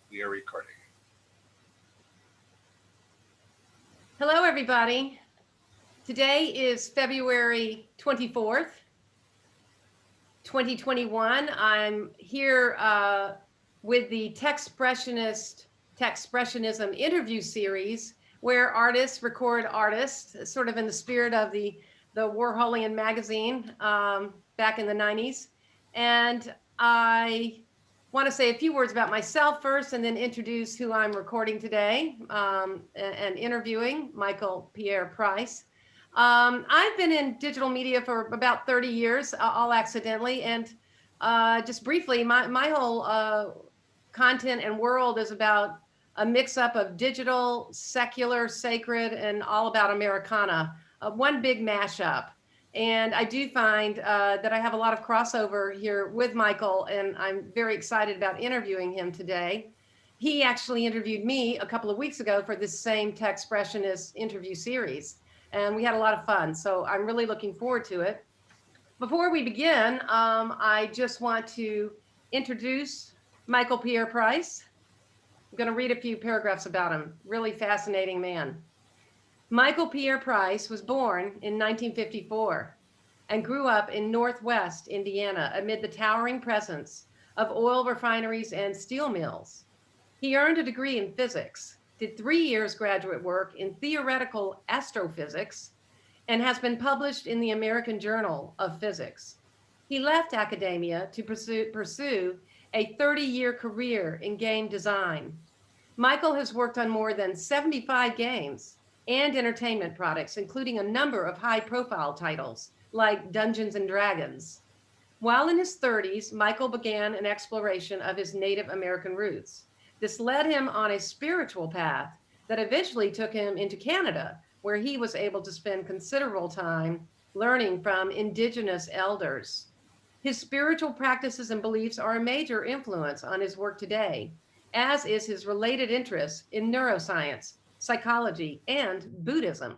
We are recording. Hello, everybody. Today is February 24th, 2021. I'm here with the Techspressionism interview series, where artists record artists, sort of in the spirit of the Warholian magazine back in the 90s. And I want to say a few words about myself first, and then introduce who I'm recording today and interviewing, Michael Pierre Price. I've been in digital media for about 30 years, all accidentally. And just briefly, my whole content and world is about a mix up of digital, secular, sacred, and all about Americana, one big mashup. And I do find that I have a lot of crossover here with Michael, and I'm very excited about interviewing him today. He actually interviewed me a couple of weeks ago for this same Techspressionist interview series, and we had a lot of fun. So I'm really looking forward to it. Before we begin, I just want to introduce Michael Pierre Price. I'm going to read a few paragraphs about him. Really fascinating man. Michael Pierre Price was born in 1954 and grew up in Northwest Indiana amid the towering presence of oil refineries and steel mills. He earned a degree in physics, did 3 years graduate work in theoretical astrophysics, and has been published in the American Journal of Physics. He left academia to pursue a 30-year career in game design. Michael has worked on more than 75 games and entertainment products, including a number of high-profile titles like Dungeons and Dragons. While in his 30s, Michael began an exploration of his Native American roots. This led him on a spiritual path that eventually took him into Canada, where he was able to spend considerable time learning from indigenous elders. His spiritual practices and beliefs are a major influence on his work today, as is his related interest in neuroscience, psychology, and Buddhism.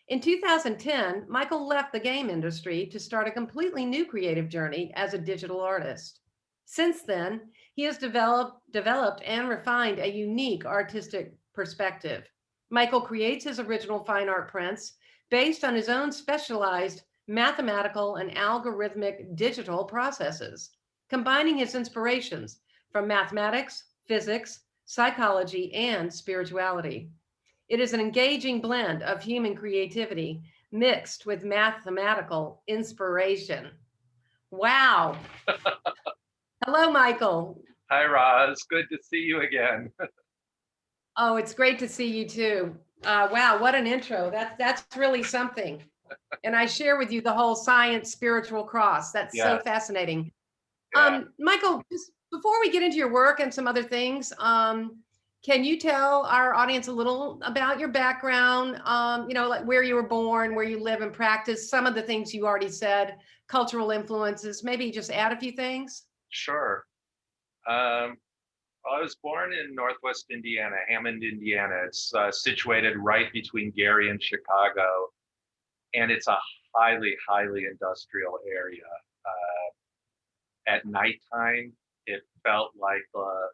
In 2010, Michael left the game industry to start a completely new creative journey as a digital artist. Since then, he has developed and refined a unique artistic perspective. Michael creates his original fine art prints based on his own specialized mathematical and algorithmic digital processes, combining his inspirations from mathematics, physics, psychology, and spirituality. It is an engaging blend of human creativity mixed with mathematical inspiration. Wow. Hello, Michael. Hi, Roz. Good to see you again. Oh, it's great to see you too. Wow, what an intro. That's really something. And I share with you the whole science spiritual cross. That's so Yes. fascinating. Yeah. Michael, just before we get into your work and some other things, can you tell our audience a little about your background? Like where you were born, where you live and practice, some of the things you already said, cultural influences, maybe just add a few things. Sure. I was born in Northwest Indiana, Hammond, Indiana. It's situated right between Gary and Chicago, and it's a highly, highly industrial area. At nighttime, it felt like the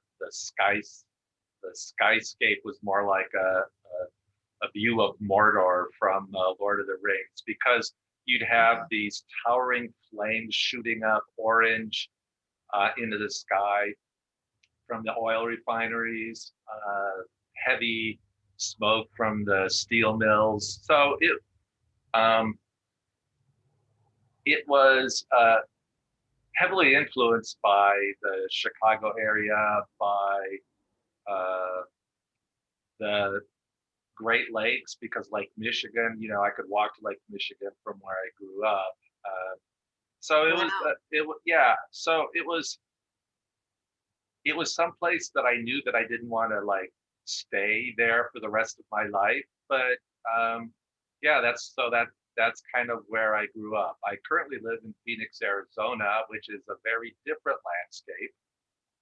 skyscape was more like a view of Mordor from Lord of the Rings, because you'd have these towering flames shooting up orange into the sky from the oil refineries, heavy smoke from the steel mills. So it was heavily influenced by the Chicago area, by uh, the Great Lakes, because Lake Michigan, I could walk to Lake Michigan from where I grew up. So it was, Wow. yeah. So it was someplace that I knew that I didn't want to like stay there for the rest of my life. But yeah, that's kind of where I grew up. I currently live in Phoenix, Arizona, which is a very different landscape.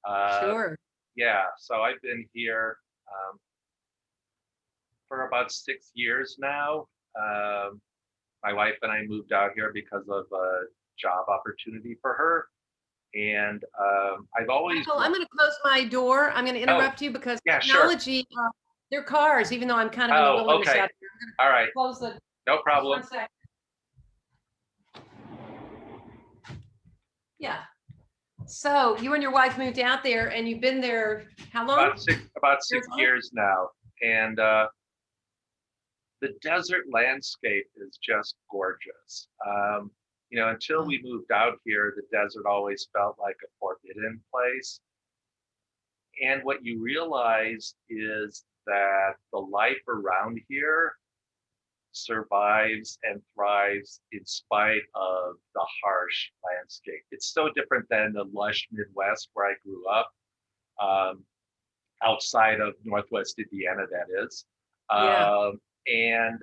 Uh, Sure. yeah, so I've been here for about 6 years now. Um, my wife and I moved out here because of a job opportunity for her. And I've always, Michael, I'm going to close my door. I'm going to oh, interrupt you because yeah, sure. technology, they're cars, even though I'm kind of in the Oh, wilderness okay. out here. I'm going All right. to close the, No just problem. 1 second. Yeah. So you and your wife moved out there and you've been there how long? About six years now. And the desert landscape is just gorgeous. You know, until we moved out here, the desert always felt like a forbidden place. And what you realize is that the life around here survives and thrives in spite of the harsh landscape. It's so different than the lush Midwest where I grew up, outside of Northwest Indiana, that is. Yeah. And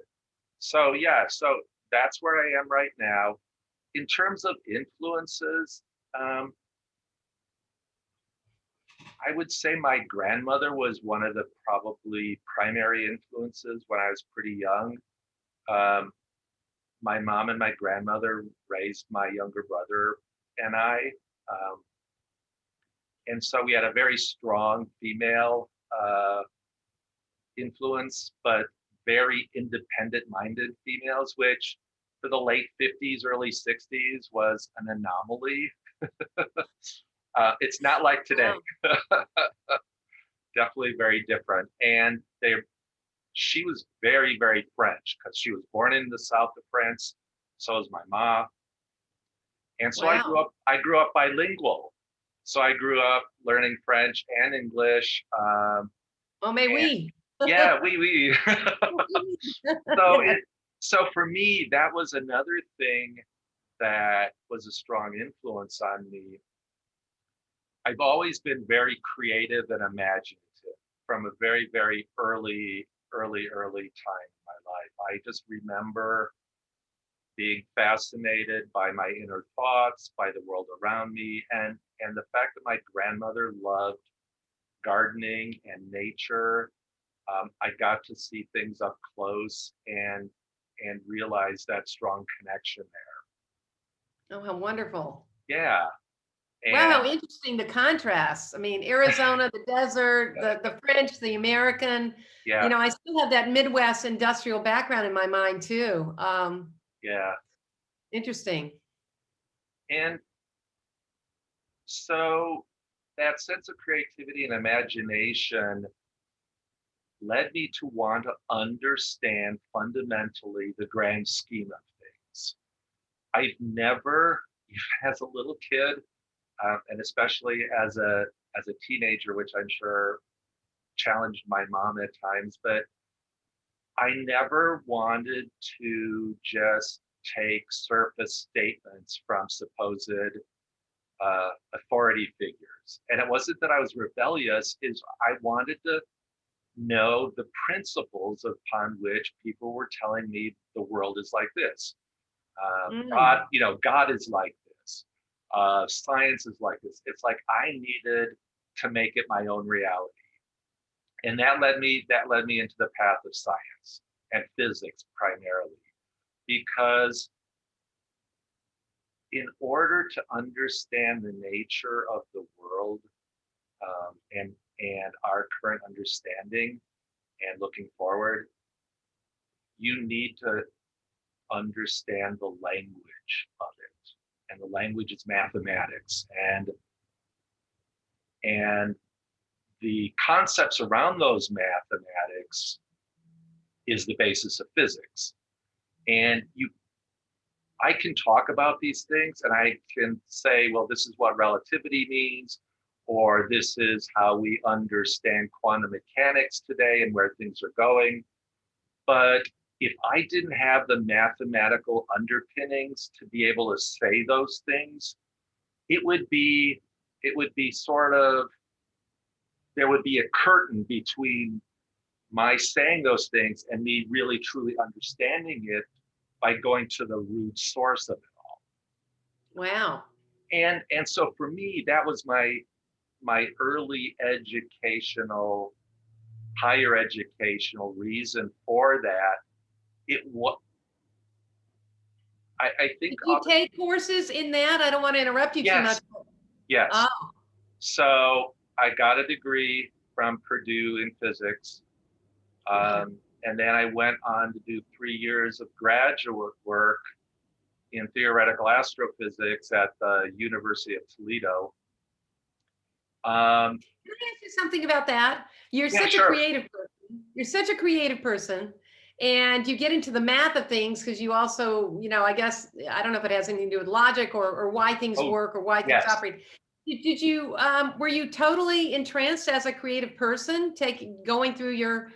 so, yeah, so that's where I am right now. In terms of influences, I would say my grandmother was one of the probably primary influences when I was pretty young. Um, my mom and my grandmother raised my younger brother and I. Um, and so we had a very strong female influence, but very independent minded females, which for the late 50s, early 60s was an anomaly. It's not like today. Wow. Definitely very different. And she was very, very French because she was born in the south of France. So was my mom. And so Wow. I grew up bilingual. So I grew up learning French and English. Oh, may And we? yeah, we. So Yeah. so for me, that was another thing that was a strong influence on me. I've always been very creative and imaginative from a very, very early time in my life. I just remember being fascinated by my inner thoughts, by the world around me, and the fact that my grandmother loved gardening and nature. I got to see things up close and realize that strong connection there. Oh, how wonderful. Yeah, Wow, and how interesting the contrast. I mean, Arizona, the desert, the French, the American, yeah, I still have that Midwest industrial background in my mind too. yeah, Interesting. and so that sense of creativity and imagination led me to want to understand fundamentally the grand scheme of things. I've never, as a little kid, and especially as a teenager, which I'm sure challenged my mom at times, but I never wanted to just take surface statements from supposed authority figures. And it wasn't that I was rebellious; is I wanted to know the principles upon which people were telling me the world is like this. Mm. God, God is like this. Science is like this. It's like I needed to make it my own reality, and that led me into the path of science and physics primarily, because in order to understand the nature of the world, and our current understanding and looking forward, you need to understand the language of it, and the language is mathematics, and the concepts around those mathematics is the basis of physics. And I can talk about these things and I can say, well, this is what relativity means, or this is how we understand quantum mechanics today and where things are going. But if I didn't have the mathematical underpinnings to be able to say those things, it would be sort of, there would be a curtain between my saying those things and me really truly understanding it by going to the root source of it all. Wow. And so for me, that was my early educational, higher educational reason for that. It was, I think, Did you take courses in that? I don't want to interrupt you too much. yes, Yes. Oh, So I got a degree from Purdue in physics. okay. And then I went on to do 3 years of graduate work in theoretical astrophysics at the University of Toledo. Um, Can I ask you something about that? You're yeah, such a sure. creative person. You're such a creative person. And you get into the math of things because you also, I guess, I don't know if it has anything to do with logic or why things Oh, work or why things yes. operate. Did you, were you totally entranced as a creative person, going through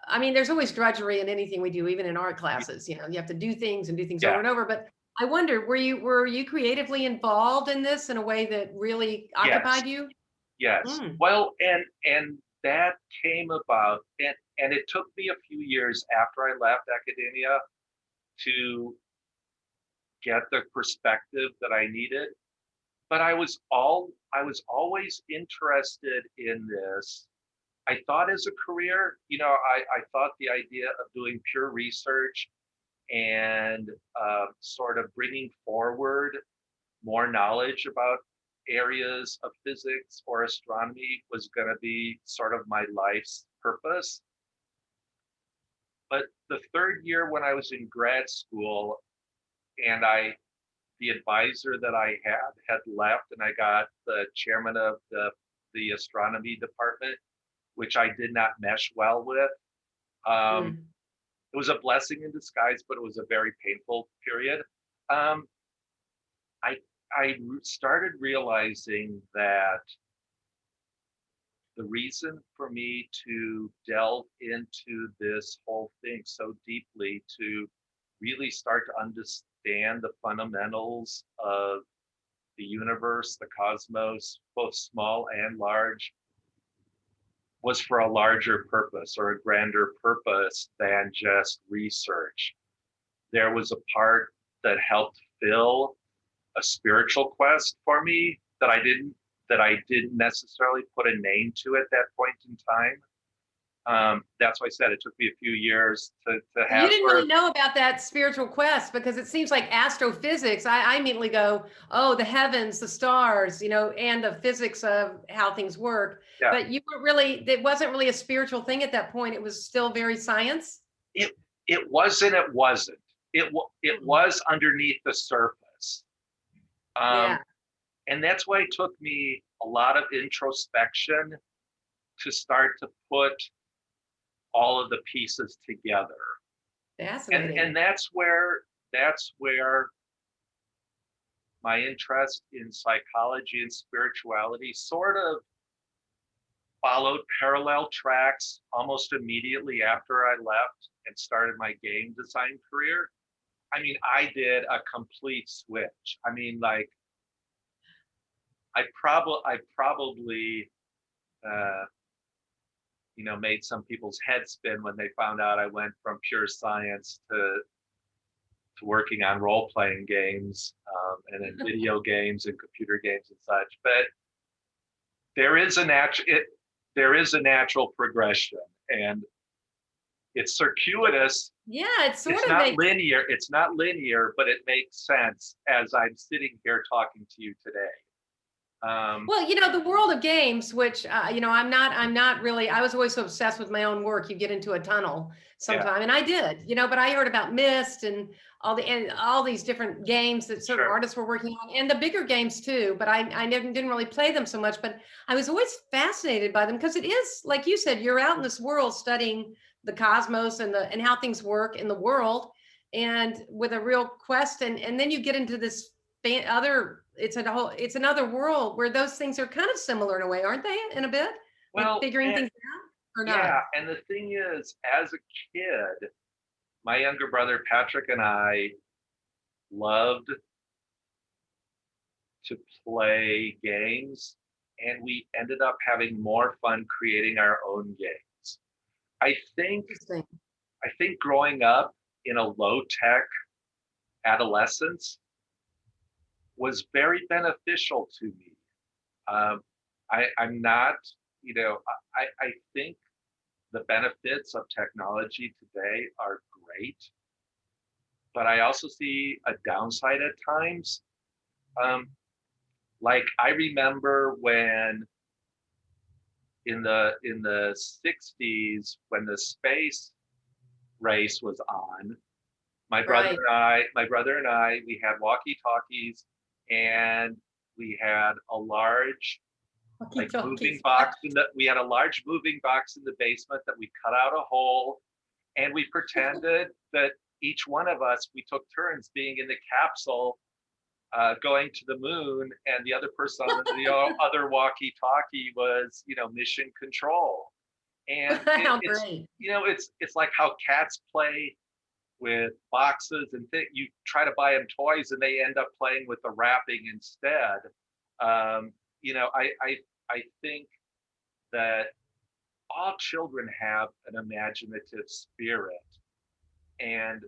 I mean, there's always drudgery in anything we do, even in art classes, you have to do things and do things over Yeah. and over. But I wonder, were you creatively involved in this in a way that really Yes. occupied you? Yes. Mm. Well, and that came about, and it took me a few years after I left academia to get the perspective that I needed. But I was always interested in this. I thought as a career, I thought the idea of doing pure research and sort of bringing forward more knowledge about areas of physics or astronomy was going to be sort of my life's purpose. But the third year when I was in grad school and the advisor that I had left, and I got the chairman of the astronomy department, which I did not mesh well with. Um, Mm. it was a blessing in disguise, but it was a very painful period. Um, I I started realizing that the reason for me to delve into this whole thing so deeply, to really start to understand the fundamentals of the universe, the cosmos, both small and large, was for a larger purpose or a grander purpose than just research. There was a part that helped fill a spiritual quest for me that I didn't necessarily put a name to at that point in time. That's why I said it took me a few years to You have didn't sort really of, know about that spiritual quest because it seems like astrophysics. I immediately go, oh, the heavens, the stars, and the physics of how things work. yeah. But you weren't really, it wasn't really a spiritual thing at that point. It was still very science. It it wasn't. It wasn't. It Mm. was underneath the surface. Yeah, Um, and that's why it took me a lot of introspection to start to put all of the pieces together. fascinating. And that's where my interest in psychology and spirituality sort of followed parallel tracks almost immediately after I left and started my game design career. I mean, I did a complete switch. I mean, like I probably uh, made some people's heads spin when they found out I went from pure science to working on role playing games and in video games and computer games and such. But there is a natural there is a natural progression, and it's circuitous. Yeah, it sort It's of not makes. linear. It's not linear, but it makes sense as I'm sitting here talking to you today. Well, the world of games, which I'm not really. I was always so obsessed with my own work. You get into a tunnel Yeah, sometime, and I did, but I heard about Myst and all these different games that certain sure. artists were working on, and the bigger games too. But I didn't really play them so much. But I was always fascinated by them because it is like you said, you're out in this world studying the cosmos and how things work in the world, and with a real quest, and then you get into this other it's another world where those things are kind of similar in a way, aren't they, in a bit, like Well, figuring things out or yeah, not? and the thing is, as a kid, my younger brother Patrick and I loved to play games, and we ended up having more fun creating our own games. I think Interesting. I think growing up in a low tech adolescence was very beneficial to me. Um, I'm not, I think the benefits of technology today are great, but I also see a downside at times. Um, Like I remember when in the 60s when the space race was on, Right. my brother and I, we had walkie-talkies and we had a large Walkie like moving talkies. box we had a large moving box in the basement that we cut out a hole and we pretended that each one of us, we took turns being in the capsule going to the moon, and the other person on the other walkie-talkie was, mission control. And How it's, great. it's like how cats play with boxes and you try to buy them toys and they end up playing with the wrapping instead. Um, I think that all children have an imaginative spirit, and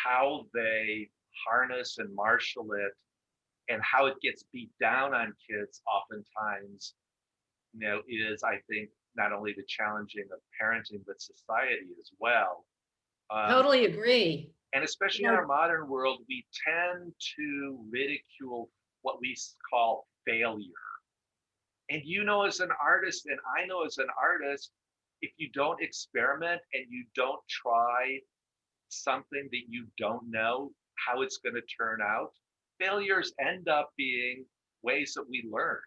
how they harness and marshal it and how it gets beat down on kids oftentimes, is, I think, not only the challenging of parenting, but society as well. Um, Totally agree. and You especially in know, our modern world, we tend to ridicule what we call failure. And as an artist, and I know as an artist, if you don't experiment and you don't try something that you don't know how it's going to turn out, failures end up being ways that we learn.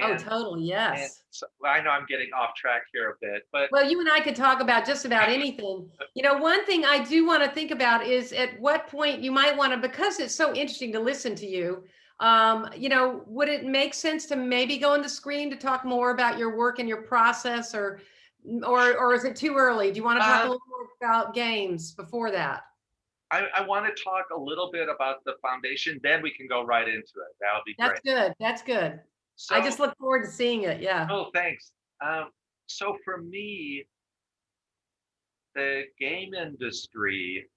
oh, And totally. and Yes. so, I know I'm getting off track here a bit, but Well, you and I could talk about just about anything. One thing I do want to think about is at what point you might want to, because it's so interesting to listen to you. Would it make sense to maybe go on the screen to talk more about your work and your process, or is it too early? Do you want to talk a uh, little more about games before that? I want to talk a little bit about the foundation. Then we can go right into it. That would be That's great. good. That's good. I So, just look forward to seeing it. Yeah. oh, thanks. So for me, the game industry,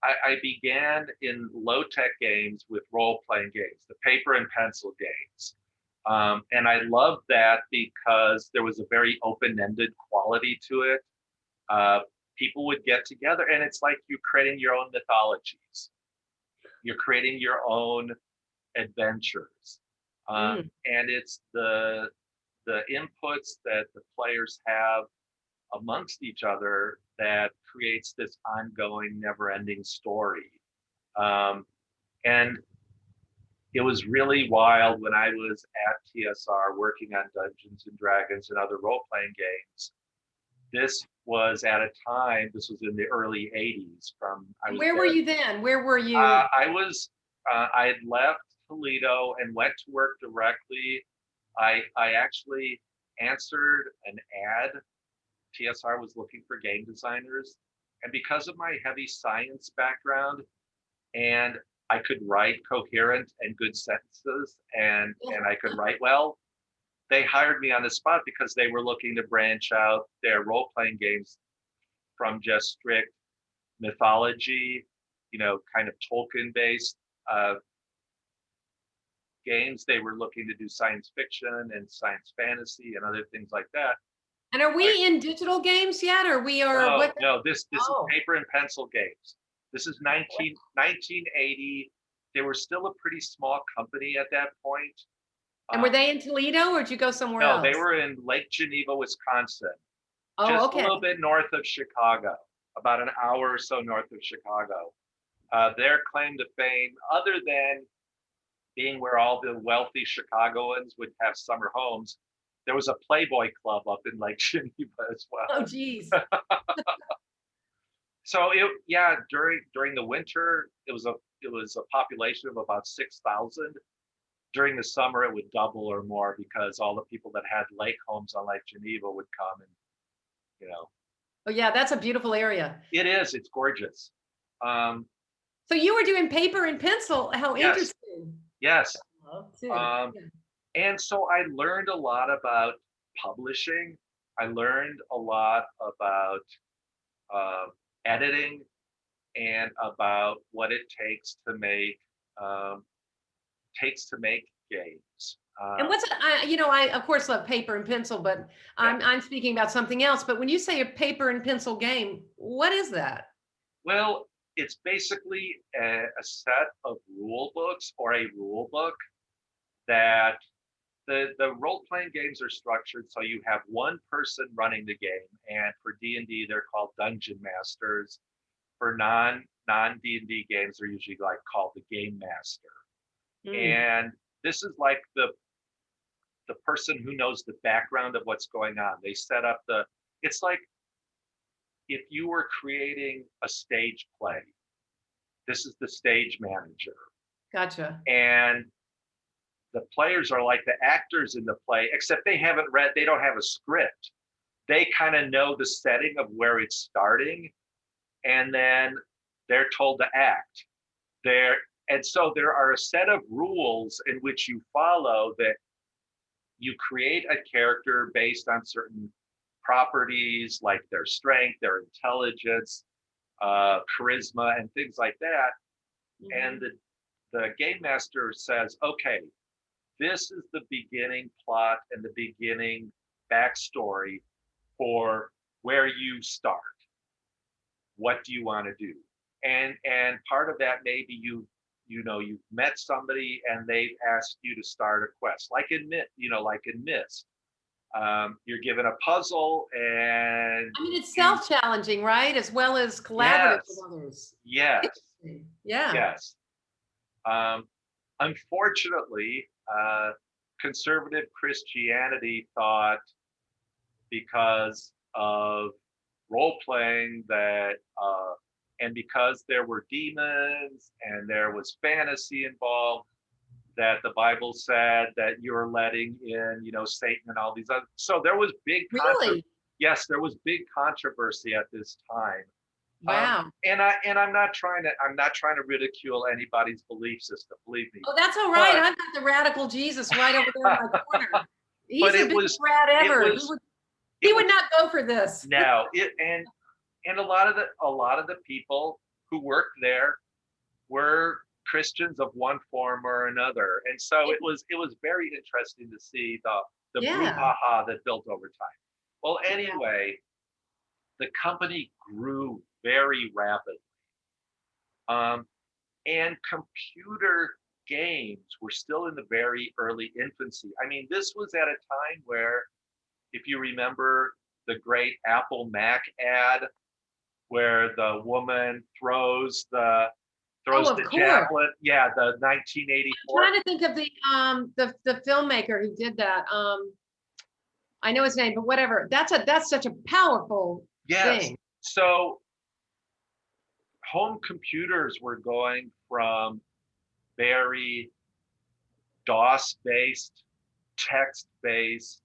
I began in low tech games with role playing games, the paper and pencil games. And I loved that because there was a very open ended quality to it. Uh, People would get together, and it's like you're creating your own mythologies, you're creating your own adventures. Mm. And it's the inputs that the players have amongst each other that creates this ongoing, never-ending story. Um, and it was really wild when I was at TSR working on Dungeons and Dragons and other role-playing games. This was at a time. This was in the early '80s. I And was where were there. you then? Where were you? I had left Toledo and went to work directly. I actually answered an ad. TSR was looking for game designers. And because of my heavy science background, and I could write coherent and good sentences, and I could write well, they hired me on the spot because they were looking to branch out their role-playing games from just strict mythology, kind of Tolkien-based games. They were looking to do science fiction and science fantasy and other things like that. And are I, we in digital games yet, or we are no, what? no, this is Oh, paper and pencil games. This is 1980. They were still a pretty small company at that point. and were Uh, they in Toledo, or did you go somewhere no, they else? were in Lake Geneva, Wisconsin, Oh, just a okay. little bit north of Chicago, about an hour or so north of Chicago. Their claim to fame, other than being where all the wealthy Chicagoans would have summer homes, there was a Playboy Club up in Lake Geneva as Oh, well. geez. So during the winter it was a population of about 6,000. During the summer it would double or more because all the people that had lake homes on Lake Geneva would come, and you know Oh, yeah, that's a beautiful area. it's gorgeous. Um, So you were doing paper and pencil. How yes, interesting. yes. Love too. Um, Yeah. and so I learned a lot about publishing. I learned a lot about uh, editing and about what it um, takes to make games. And what's I of course love paper and pencil, but Yeah. I'm speaking about something else. But when you say a paper and pencil game, what is that? Well, it's basically a set of rule books or a rule book that the role-playing games are structured so you have one person running the game, and for D&D they're called dungeon masters. For non D&D games, they're usually like called the game master. And this is like the person who knows the background of what's going on. They set up it's like if you were creating a stage play, this is the stage manager. Gotcha. And the players are like the actors in the play, except they don't have a script. They kind of know the setting of where it's starting, and then they're told to act. And so there are a set of rules in which you follow, that you create a character based on certain properties like their strength, their intelligence, charisma, and things like that. And the game master says, okay, this is the beginning plot and the beginning backstory for where you start. What do you want to do? And part of that, maybe you've met somebody and they've asked you to start a quest, like in Myst. You're given a puzzle, and I mean, it's self-challenging, right? As well as collaborative with others. Yes. Yeah. Yes. Unfortunately, conservative Christianity thought, because of role playing, that and because there were demons and there was fantasy involved, that the Bible said that you're letting in, Satan and all these other. So there was big Yes, there was big controversy at this time. Wow. And I'm not trying to ridicule anybody's belief system. Believe me. Oh, that's all right. I've got the radical Jesus right over there in my corner. He's the biggest rat ever. He would not go for this. No, and a lot of the people who worked there were Christians of one form or another, and so it was very interesting to see the brouhaha that built over time. Well, anyway, the company grew very rapidly, and computer games were still in the very early infancy. I mean, this was at a time where, if you remember the great Apple Mac ad, where the woman throws the javelin. Yeah, the 1984. I'm trying to think of the filmmaker who did that. I know his name, but whatever. That's such a powerful thing. So home computers were going from very DOS-based, text-based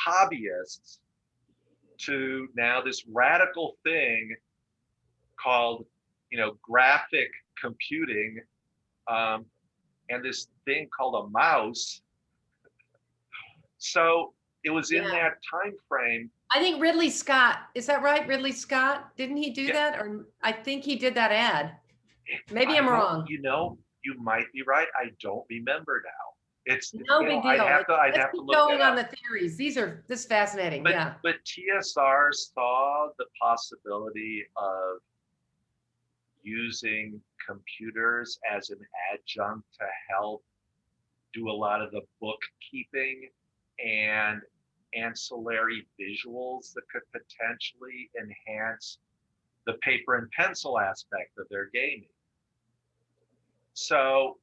hobbyists to now this radical thing called, graphic computing, and this thing called a mouse. So it was in that time frame. I think Ridley Scott, is that right? Ridley Scott, didn't he do that? Or I think he did that ad. Maybe I'm wrong. You might be right. I don't remember now. It's no big deal. I'd have to look going on the theories. This is fascinating. But TSR saw the possibility of using computers as an adjunct to help do a lot of the bookkeeping and ancillary visuals that could potentially enhance the paper and pencil aspect of their gaming. So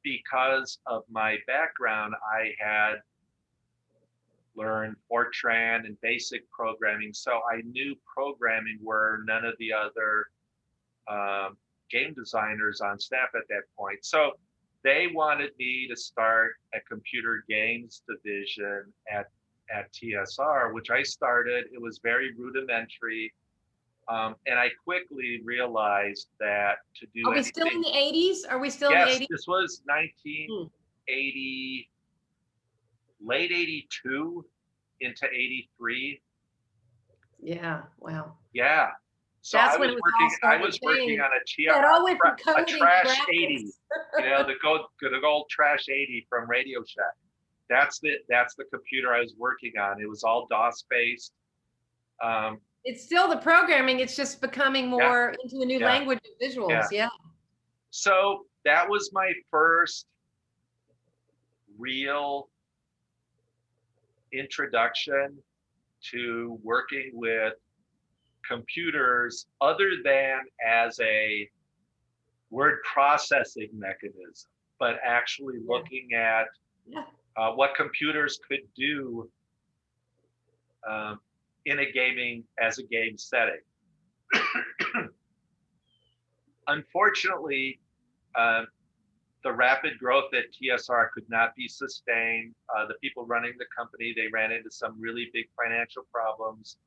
because of my background, I had learned Fortran and basic programming. So I knew programming where none of the other game designers on staff at that point. So they wanted me to start a computer games division at TSR, which I started. It was very rudimentary. And I quickly realized that to do Are we still in the 80s? Are we still in the 80s? Yes, this was 1980, late 82 into 83. Yeah, wow. Yeah. So That's I was working on a trash 80, the good old trash 80 from Radio Shack. That's the computer I was working on. It was all DOS based. It's still the programming. It's just becoming Yeah, more into a new yeah, language of yeah. visuals. Yeah. So that was my first real introduction to working with computers other than as a word processing mechanism, but actually Yeah. looking at Yeah. what computers could do um, in a gaming as a game setting. Unfortunately, um, the rapid growth at TSR could not be sustained. The people running the company, they ran into some really big financial problems.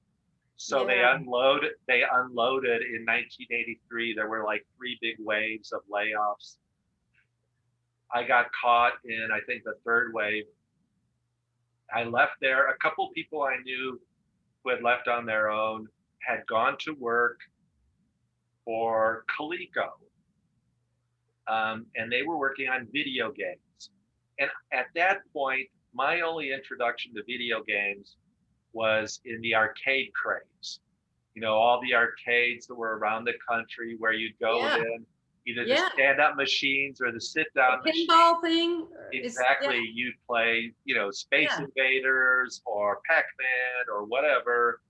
So they Yeah. unloaded. They unloaded in 1983. There were like 3 big waves of layoffs. I got caught in, I think, the third wave. I left there. A couple people I knew who had left on their own had gone to work for Coleco, and they were working on video games. And at that point, my only introduction to video games was in the arcade craze. You know, all the arcades that were around the country where you'd go Yeah. in, either the Yeah. stand-up machines or the The sit-down machine. pinball thing is, yeah. Exactly, you'd play, Space Yeah. Invaders or Pac-Man or whatever.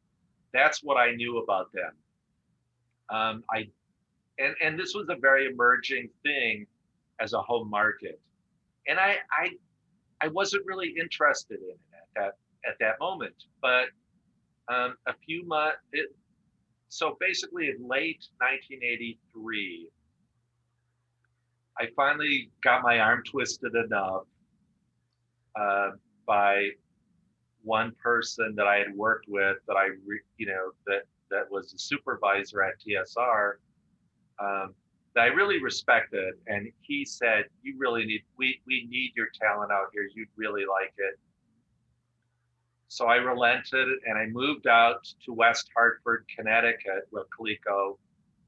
That's what I knew about them. I and this was a very emerging thing as a home market, and I wasn't really interested in it at that moment. But a few months, so basically in late 1983, I finally got my arm twisted enough uh, by one person that I had worked with that that was a supervisor at TSR, that I really respected, and he said, "You really we need your talent out here. You'd really like it." So I relented and I moved out to West Hartford, Connecticut, where Coleco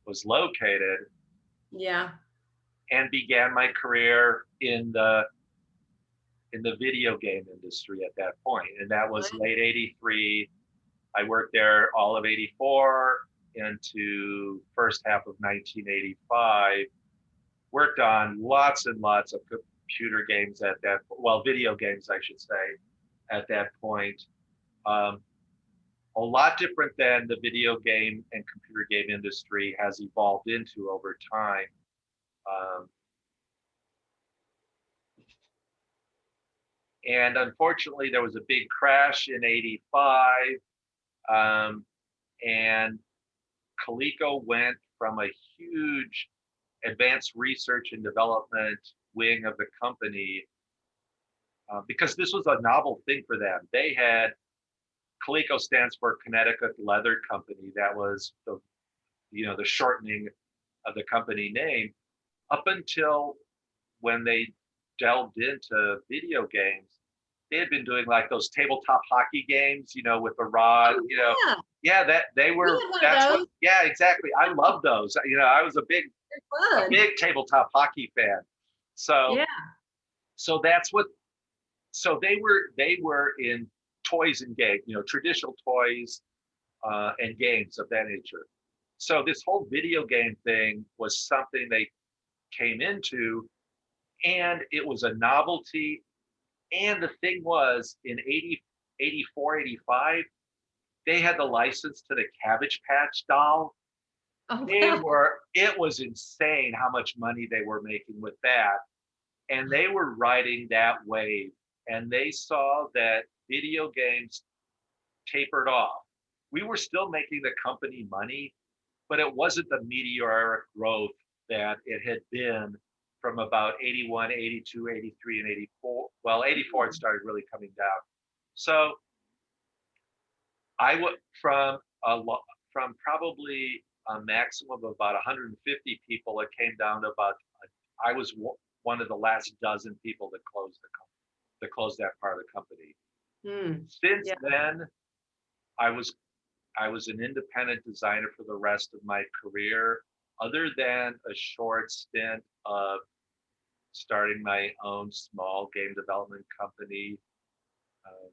was located, Yeah. and began my career in the video game industry at that point. And that was late 83. I worked there all of 84 into first half of 1985. Worked on lots and lots of computer games video games, I should say, at that point. Um, a lot different than the video game and computer game industry has evolved into over time. Um, and unfortunately, there was a big crash in 85. And Coleco went from a huge advanced research and development wing of the company, because this was a novel thing for them. Coleco stands for Connecticut Leather Company. That was the shortening of the company name. Up until when they delved into video games, they had been doing like those tabletop hockey games, with the rod, Oh, yeah. Yeah, that they We were. had one of That's what. those. Yeah, exactly. I love those. I was a big, They're a fun. big tabletop hockey fan. So, Yeah. so that's what. So they were in toys and games, traditional toys and games of that nature. So this whole video game thing was something they came into, and it was a novelty. And the thing was, in 84, 85, they had the license to the Cabbage Patch doll. Oh, wow. It was insane how much money they were making with that. And they were riding that wave. And they saw that video games tapered off. We were still making the company money, but it wasn't the meteoric growth that it had been from about 81, 82, 83, and 84. Well, 84, it started really coming down. So I went from probably a maximum of about 150 people. It came down to about, I was one of the last dozen people that closed that part of the company. Since Yeah. then, I was I was an independent designer for the rest of my career, other than a short stint of starting my own small game development company. Um,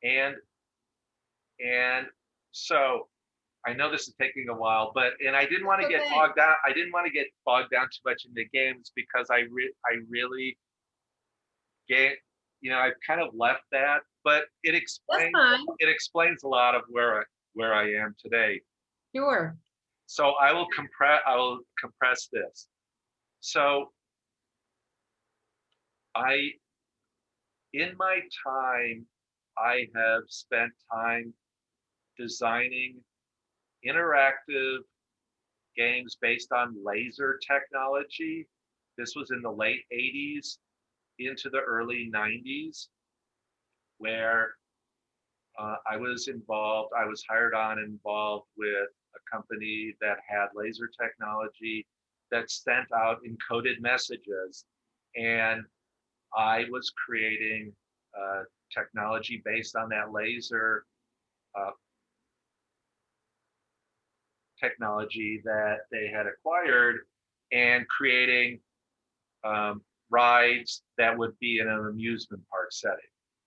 and and so I know this is taking a while, but and I didn't want to get Okay. bogged down. I didn't want to get bogged down too much in the games because I really get, I've kind of left that, but That's fine. it explains a lot of where I am today. Sure. So I will compress this. So I in my time I have spent time designing interactive games based on laser technology. This was in the late 80s into the early 90s, where I was involved. I was hired on and involved with a company that had laser technology that sent out encoded messages. And I was creating technology based on that laser uh, technology that they had acquired and creating rides that would be in an amusement park setting.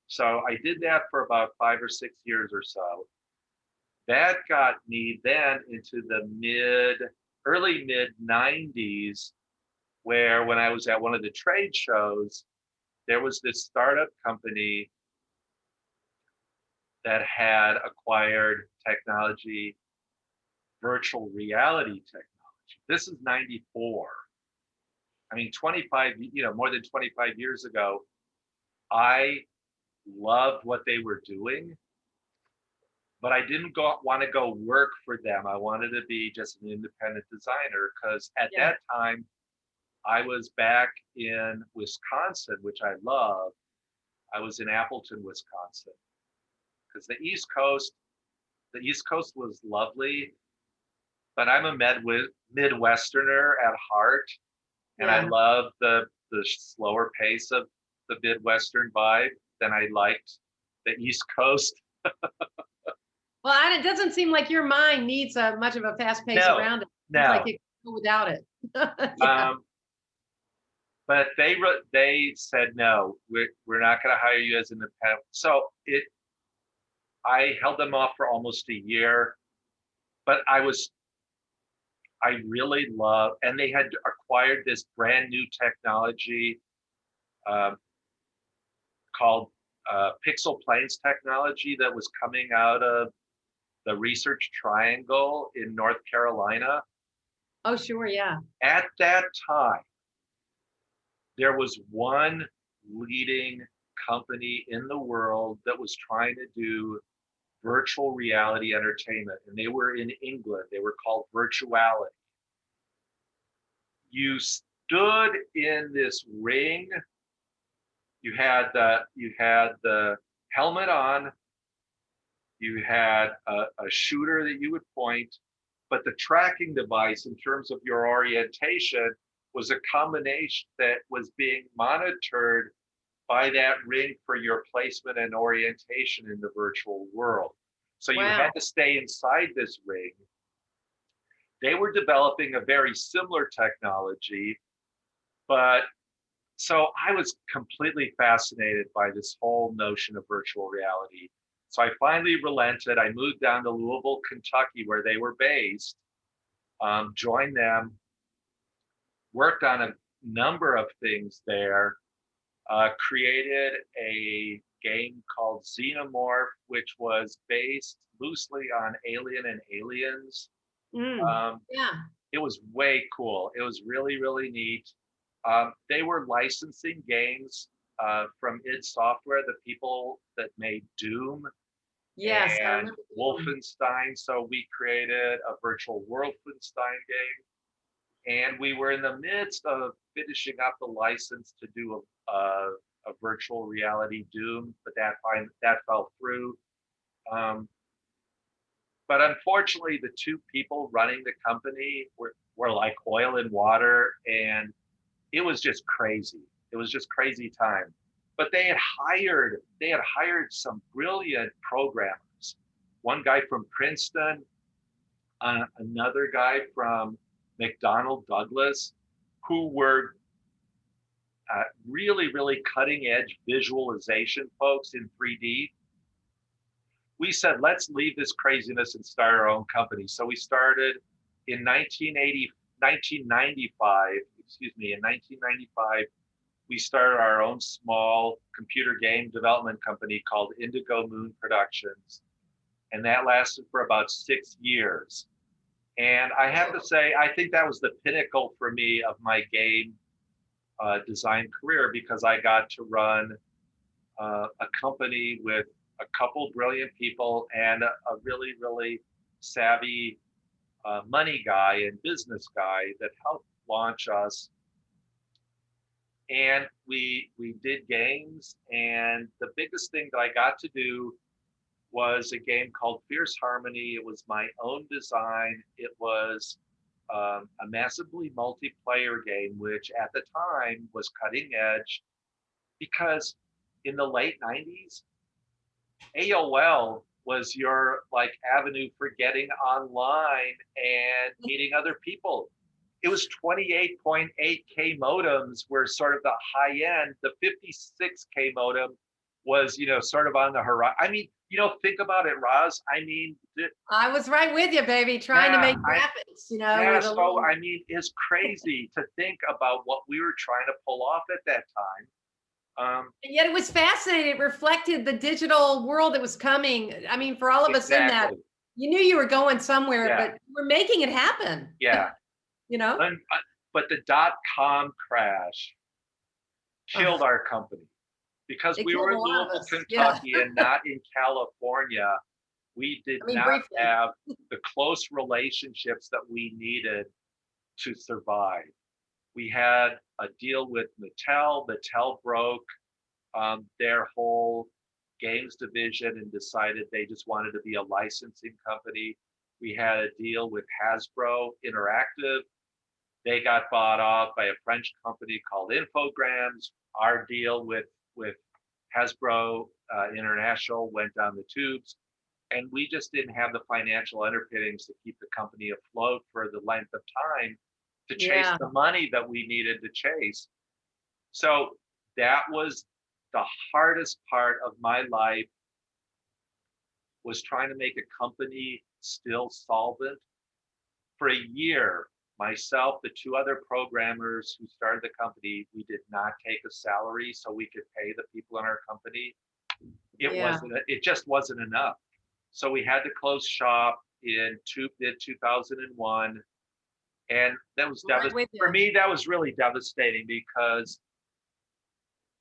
So I did that for about 5 or 6 years or so. That got me then into the early mid 90s, where when I was at one of the trade shows, there was this startup company that had acquired technology, virtual reality technology. This is 94. I mean, 25, more than 25 years ago, I loved what they were doing, but I didn't want to go work for them. I wanted to be just an independent designer because at Yeah. that time I was back in Wisconsin, which I love. I was in Appleton, Wisconsin, because the East Coast was lovely, but I'm a Midwesterner at heart, and I Yeah. love the slower pace of the Midwestern vibe than I liked the East Coast. Well, it doesn't seem like your mind needs much of a fast pace No, around it. It's like no. it can go without it. Yeah. Um, but they said no, we're not going to hire you as an independent. So I held them off for almost a year, but I really love, and they had acquired this brand new technology um, called pixel planes technology that was coming out of the Research Triangle in North Carolina. Oh, sure. Yeah. At that time, there was one leading company in the world that was trying to do virtual reality entertainment, and they were in England. They were called Virtuality. You stood in this ring. You had the helmet on. You had a shooter that you would point, but the tracking device in terms of your orientation was a combination that was being monitored by that ring for your placement and orientation in the virtual world. So you had Wow. to stay inside this ring. They were developing a very similar technology, but so I was completely fascinated by this whole notion of virtual reality. So I finally relented. I moved down to Louisville, Kentucky, where they were based, joined them, worked on a number of things there, created a game called Xenomorph, which was based loosely on Alien and Aliens. Yeah. It was way cool. It was really, really neat. They were licensing games from id Software, the people that made Doom Yes. I and remember. Wolfenstein. So we created a virtual Wolfenstein game, and we were in the midst of finishing up the license to do a virtual reality Doom, but that fell through. Um, but unfortunately, the two people running the company were like oil and water, and it was just crazy. It was just crazy time. But they had hired some brilliant programmers. One guy from Princeton, another guy from McDonnell Douglas, who were really, really cutting edge visualization folks in 3D. we said, let's leave this craziness and start our own company. So we started in 1995, in 1995, we started our own small computer game development company called Indigo Moon Productions. And that lasted for about 6 years. And I have to say, I think that was the pinnacle for me of my game design career, because I got to run a company with a couple brilliant people and a really, really savvy money guy and business guy that helped launch us. And we did games, and the biggest thing that I got to do was a game called Fierce Harmony. It was my own design. It was a massively multiplayer game, which at the time was cutting edge, because in the late 90s, AOL was your like avenue for getting online and meeting other people. It was 28.8K modems were sort of the high end. The 56K modem was, sort of on the horizon. I mean, think about it, Roz. I mean, I was right with you, baby, trying to make graphics, Yeah, so I mean, it's crazy to think about what we were trying to pull off at that time. And yet it was fascinating. It reflected the digital world that was coming. I mean, for all of us in that, you knew you were going somewhere, but we're making it happen. Yeah. But the .com crash killed our company, because we were in Louisville, Kentucky, and not in California. We did not have the close relationships that we needed to survive. We had a deal with Mattel. Mattel broke their whole games division and decided they just wanted to be a licensing company. We had a deal with Hasbro Interactive. They got bought off by a French company called Infogrames. Our deal with Hasbro International went down the tubes, and we just didn't have the financial underpinnings to keep the company afloat for the length of time to chase the money that we needed to chase. So that was the hardest part of my life, was trying to make a company still solvent. For a year, myself, the two other programmers who started the company, we did not take a salary so we could pay the people in our company. It just wasn't enough. So we had to close shop in 2001. And that was devastating. For me, that was really devastating, because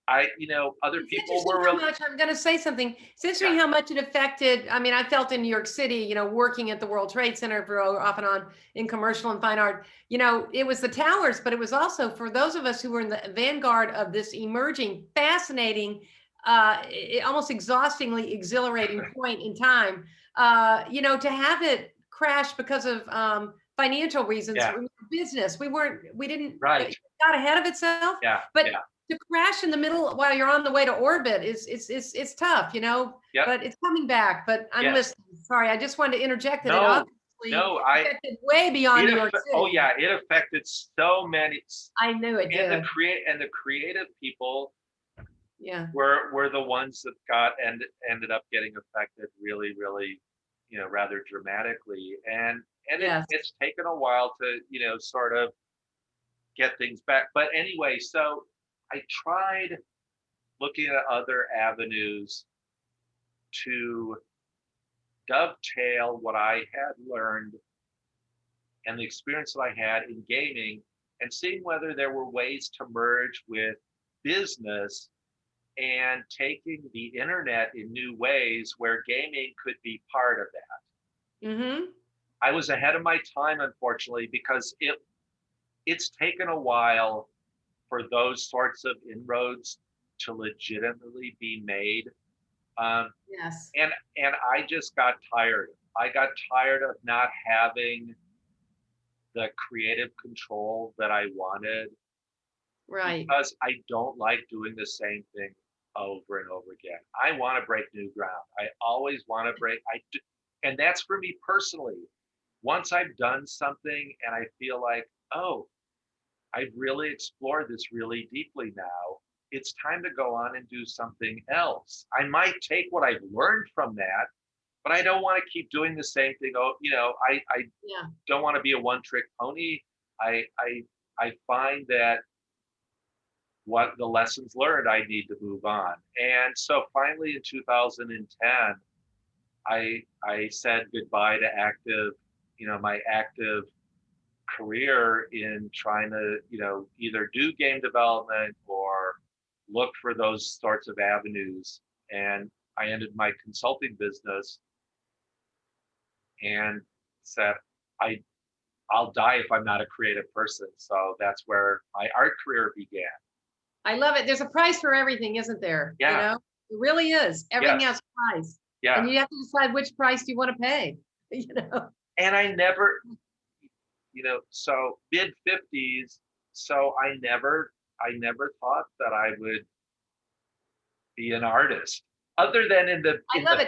other people were really. I'm going to say something. It's interesting how much it affected. I mean, I felt in New York City, working at the World Trade Center for off and on in commercial and fine art, it was the towers, but it was also for those of us who were in the vanguard of this emerging, fascinating, almost exhaustingly exhilarating point in time, to have it crash because of financial reasons, business. We didn't got ahead of itself. But to crash in the middle while you're on the way to orbit is tough, but it's coming back. But I'm listening. Sorry, I just wanted to interject that it obviously affected way beyond New York City. Oh yeah, it affected so many. I knew it did. The creative people were the ones that ended up getting affected really, really, rather dramatically. And it's taken a while to, sort of get things back. But anyway, so I tried looking at other avenues to dovetail what I had learned and the experience that I had in gaming, and seeing whether there were ways to merge with business and taking the internet in new ways where gaming could be part of that. Mm-hmm. I was ahead of my time, unfortunately, because it's taken a while for those sorts of inroads to legitimately be made. Yes. And I just got tired. I got tired of not having the creative control that I wanted. Right. Because I don't like doing the same thing over and over again. I want to break new ground. I always want to break. And that's for me personally. Once I've done something and I feel like, oh, I've really explored this really deeply now, it's time to go on and do something else. I might take what I've learned from that but I don't want to keep doing the same thing. Oh, I Yeah. don't want to be a one-trick pony. I find that what the lessons learned, I need to move on. And so finally in 2010, I said goodbye to my active career in trying to, either do game development or look for those sorts of avenues. And I ended my consulting business and said, I'll die if I'm not a creative person. So that's where my art career began. I love it. There's a price for everything, isn't there? Yeah. It really is. Everything Yes. has a price. Yeah. And you have to decide which price you want to pay, And I never, so mid 50s. So I never thought that I would be an artist, other than in the big You don't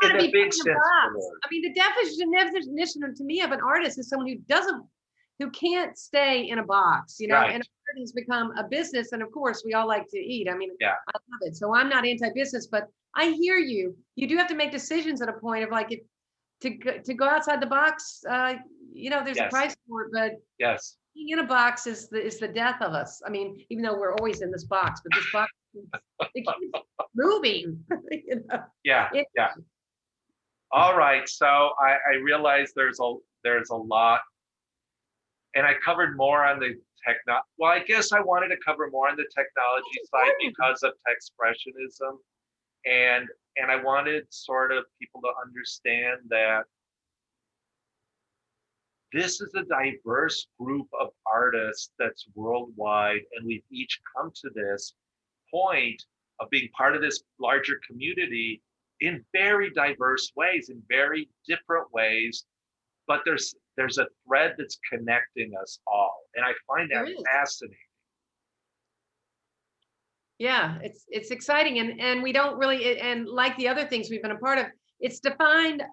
want to be big put in sense a box. of the word. I mean, the definition to me of an artist is someone who can't stay in a box, Right. and art has become a business. And of course, we all like to eat. I mean, Yeah. I love it. So I'm not anti-business, but I hear you. You do have to make decisions at a point of like, to go outside the box, there's a Yes. price for it, but Yes. being in a box is the death of us. I mean, even though we're always in this box, but this box, it keeps moving. Yeah. Yeah. All right. So I realized there's a lot, and I covered more on the well, I guess I wanted to cover more on the technology side because of Techspressionism, and I wanted sort of people to understand that this is a diverse group of artists that's worldwide, and we've each come to this point of being part of this larger community in very diverse ways, in very different ways, but there's a thread that's connecting us all, and I find that fascinating. Yeah, it's exciting, and we don't really, and like the other things we've been a part of, it's defined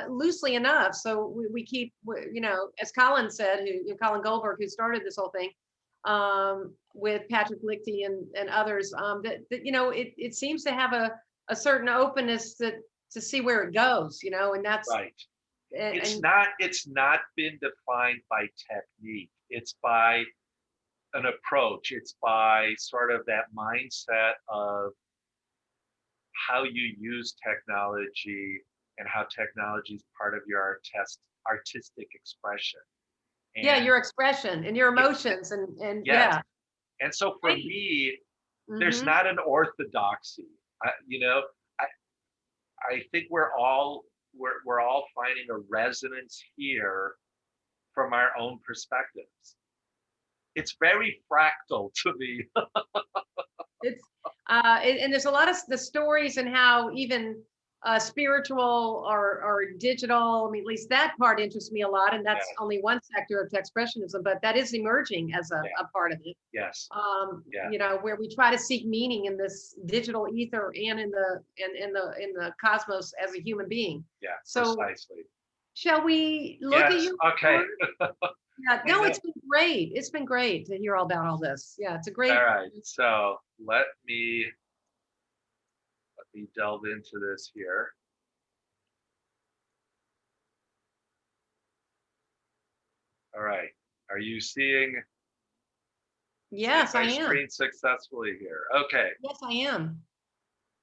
loosely enough. So we keep, as Colin said, Colin Goldberg, who started this whole thing, with Patrick Lichty and others, that it seems to have a certain openness to see where it goes, and that's right. It's not been defined by technique. It's by an approach. It's by sort of that mindset of how you use technology and how technology is part of your artistic expression. And your expression and your emotions and yes. yeah. And so for me, there's not an orthodoxy. I think we're all finding a resonance here from our own perspectives. It's very fractal to me. It's and there's a lot of the stories and how even spiritual or digital. I mean, at least that part interests me a lot, and that's only one sector of Techspressionism, but that is emerging as a part of it. Yes. Where we try to seek meaning in this digital ether and in the cosmos as a human being. Yeah. So precisely. Shall we look at your okay. Yeah, no, it's been great. It's been great to hear all about all this. Yeah, it's a great. All right, so let me delve into this here. All right, are you seeing? Yes, I am. Screen successfully here. Okay. Yes, I am.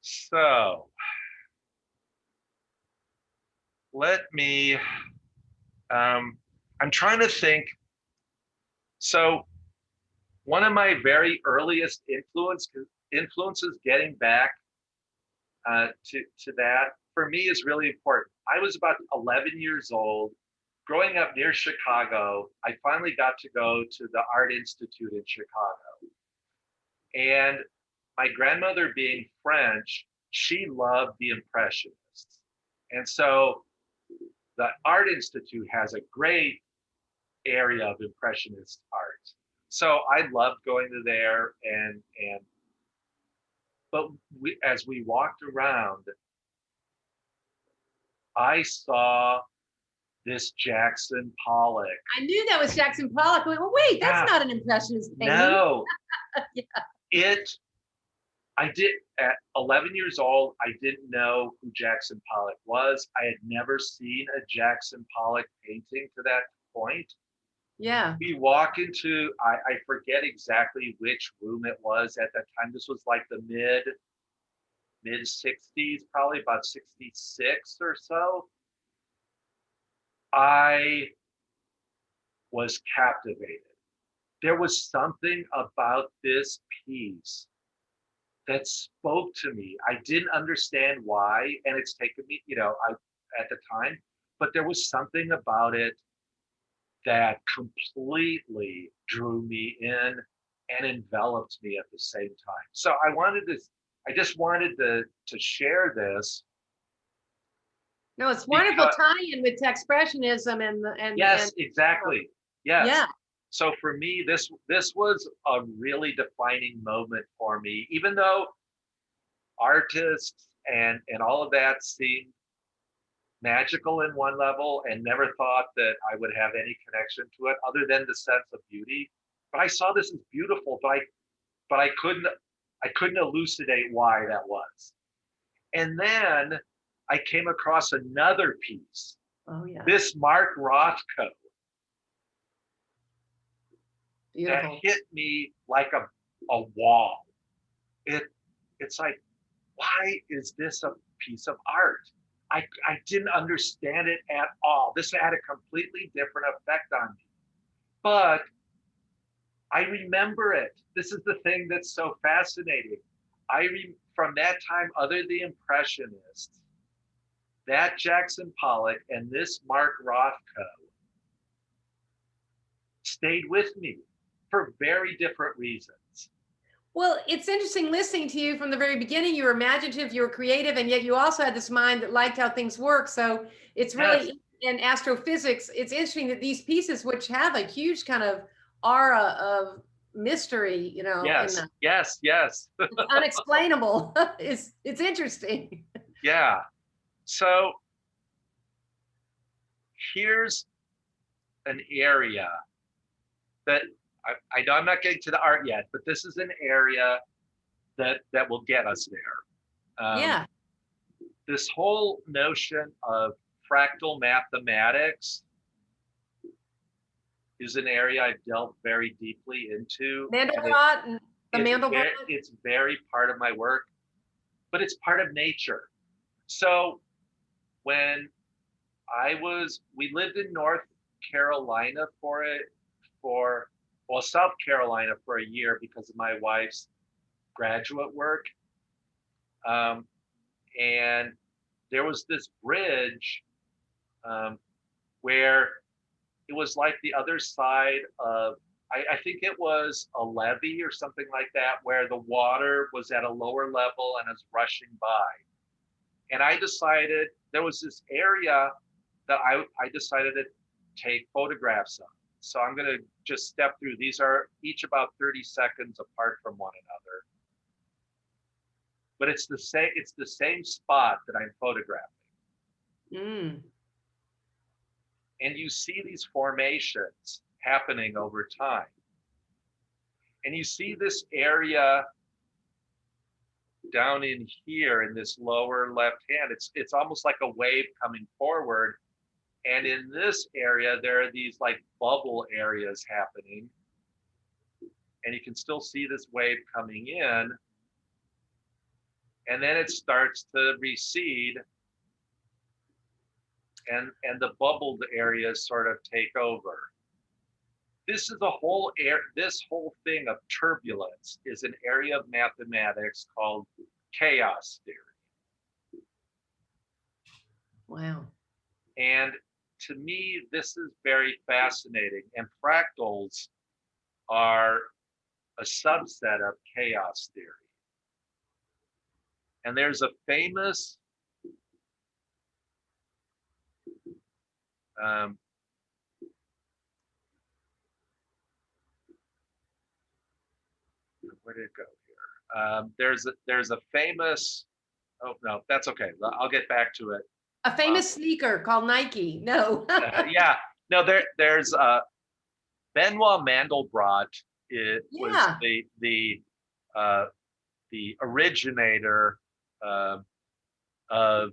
So let me. I'm trying to think. So one of my very earliest influences, getting back to that, for me is really important. I was about 11 years old, growing up near Chicago. I finally got to go to the Art Institute in Chicago. And my grandmother, being French, she loved the Impressionists. And so the Art Institute has a great area of Impressionist art. So I loved going to there, but as we walked around, I saw this Jackson Pollock. I knew that was Jackson Pollock. Well, wait, that's not an Impressionist painting. No, I did at 11 years old. I didn't know who Jackson Pollock was. I had never seen a Jackson Pollock painting to that point. Yeah. We walk into, I forget exactly which room it was at that time. This was like the mid 60s, probably about 66 or so. I was captivated. There was something about this piece that spoke to me. I didn't understand why, and it's taken me, I at the time, but there was something about it that completely drew me in and enveloped me at the same time. So I just wanted to share this No, it's wonderful because tie-in with Techspressionism yes, exactly. Yes. yeah. So for me, this was a really defining moment for me, even though artists and all of that seemed magical in one level and never thought that I would have any connection to it other than the sense of beauty. But I saw this as beautiful, but I couldn't elucidate why that was. And then I came across another piece, Oh yeah. this Mark Rothko, that Beautiful. hit me like a wall. It's like, why is this a piece of art? I didn't understand it at all. This had a completely different effect on me. But I remember it. This is the thing that's so fascinating. From that time, other the Impressionists, that Jackson Pollock and this Mark Rothko stayed with me for very different reasons. Well, it's interesting listening to you from the very beginning. You were imaginative, you were creative, and yet you also had this mind that liked how things work. So it's really, Yes. in astrophysics, it's interesting that these pieces, which have a huge kind of aura of mystery, in Yes. the Yes. Yes. unexplainable, it's interesting. Yeah. So here's an area that I know I'm not getting to the art yet, but this is an area that will get us there. Yeah. This whole notion of fractal mathematics is an area I've delved very deeply into. Mandelbrot and the Mandelbrot. It's very part of my work, but it's part of nature. So when we lived in North Carolina South Carolina for a year because of my wife's graduate work. And there was this bridge where it was like the other side of, I think it was a levee or something like that, where the water was at a lower level and is rushing by. And I decided there was this area that I decided to take photographs of. So I'm going to just step through. These are each about 30 seconds apart from one another. But it's the same spot that I'm photographing. Mm. And you see these formations happening over time. And you see this area down in here in this lower left hand. It's almost like a wave coming forward. And in this area, there are these like bubble areas happening. And you can still see this wave coming in. And then it starts to recede. And the bubbled areas sort of take over. This whole thing of turbulence is an area of mathematics called chaos theory. Wow. And to me, this is very fascinating. And fractals are a subset of chaos theory. And there's a famous where did it go here? There's a famous, oh no, that's okay. I'll get back to it. A famous sneaker called Nike. No. Yeah, no, there's Benoit Mandelbrot. It was Yeah. the the originator of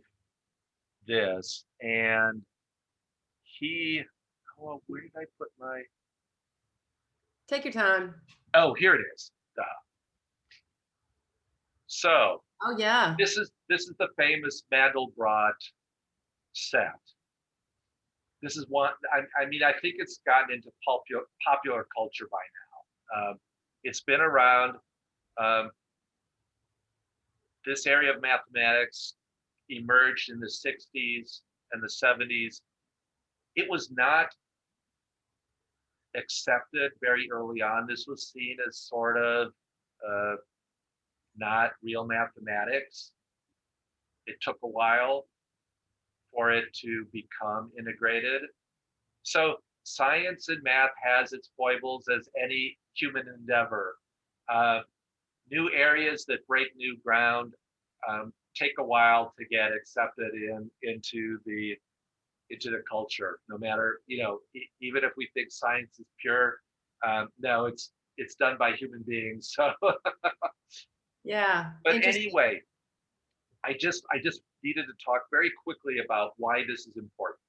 this, and he, oh, where did I put my? Take your time. Oh, here it is. Duh. So Oh yeah. this is the famous Mandelbrot set. This is one. I mean, I think it's gotten into popular culture by now. It's been around. Um, this area of mathematics emerged in the 60s and the 70s. It was not accepted very early on. This was seen as sort of not real mathematics. It took a while for it to become integrated. So science and math has its foibles, as any human endeavor. New areas that break new ground take a while to get accepted into the culture. No matter, even if we think science is pure, no, it's done by human beings. So, Yeah. but anyway, I just needed to talk very quickly about why this is important.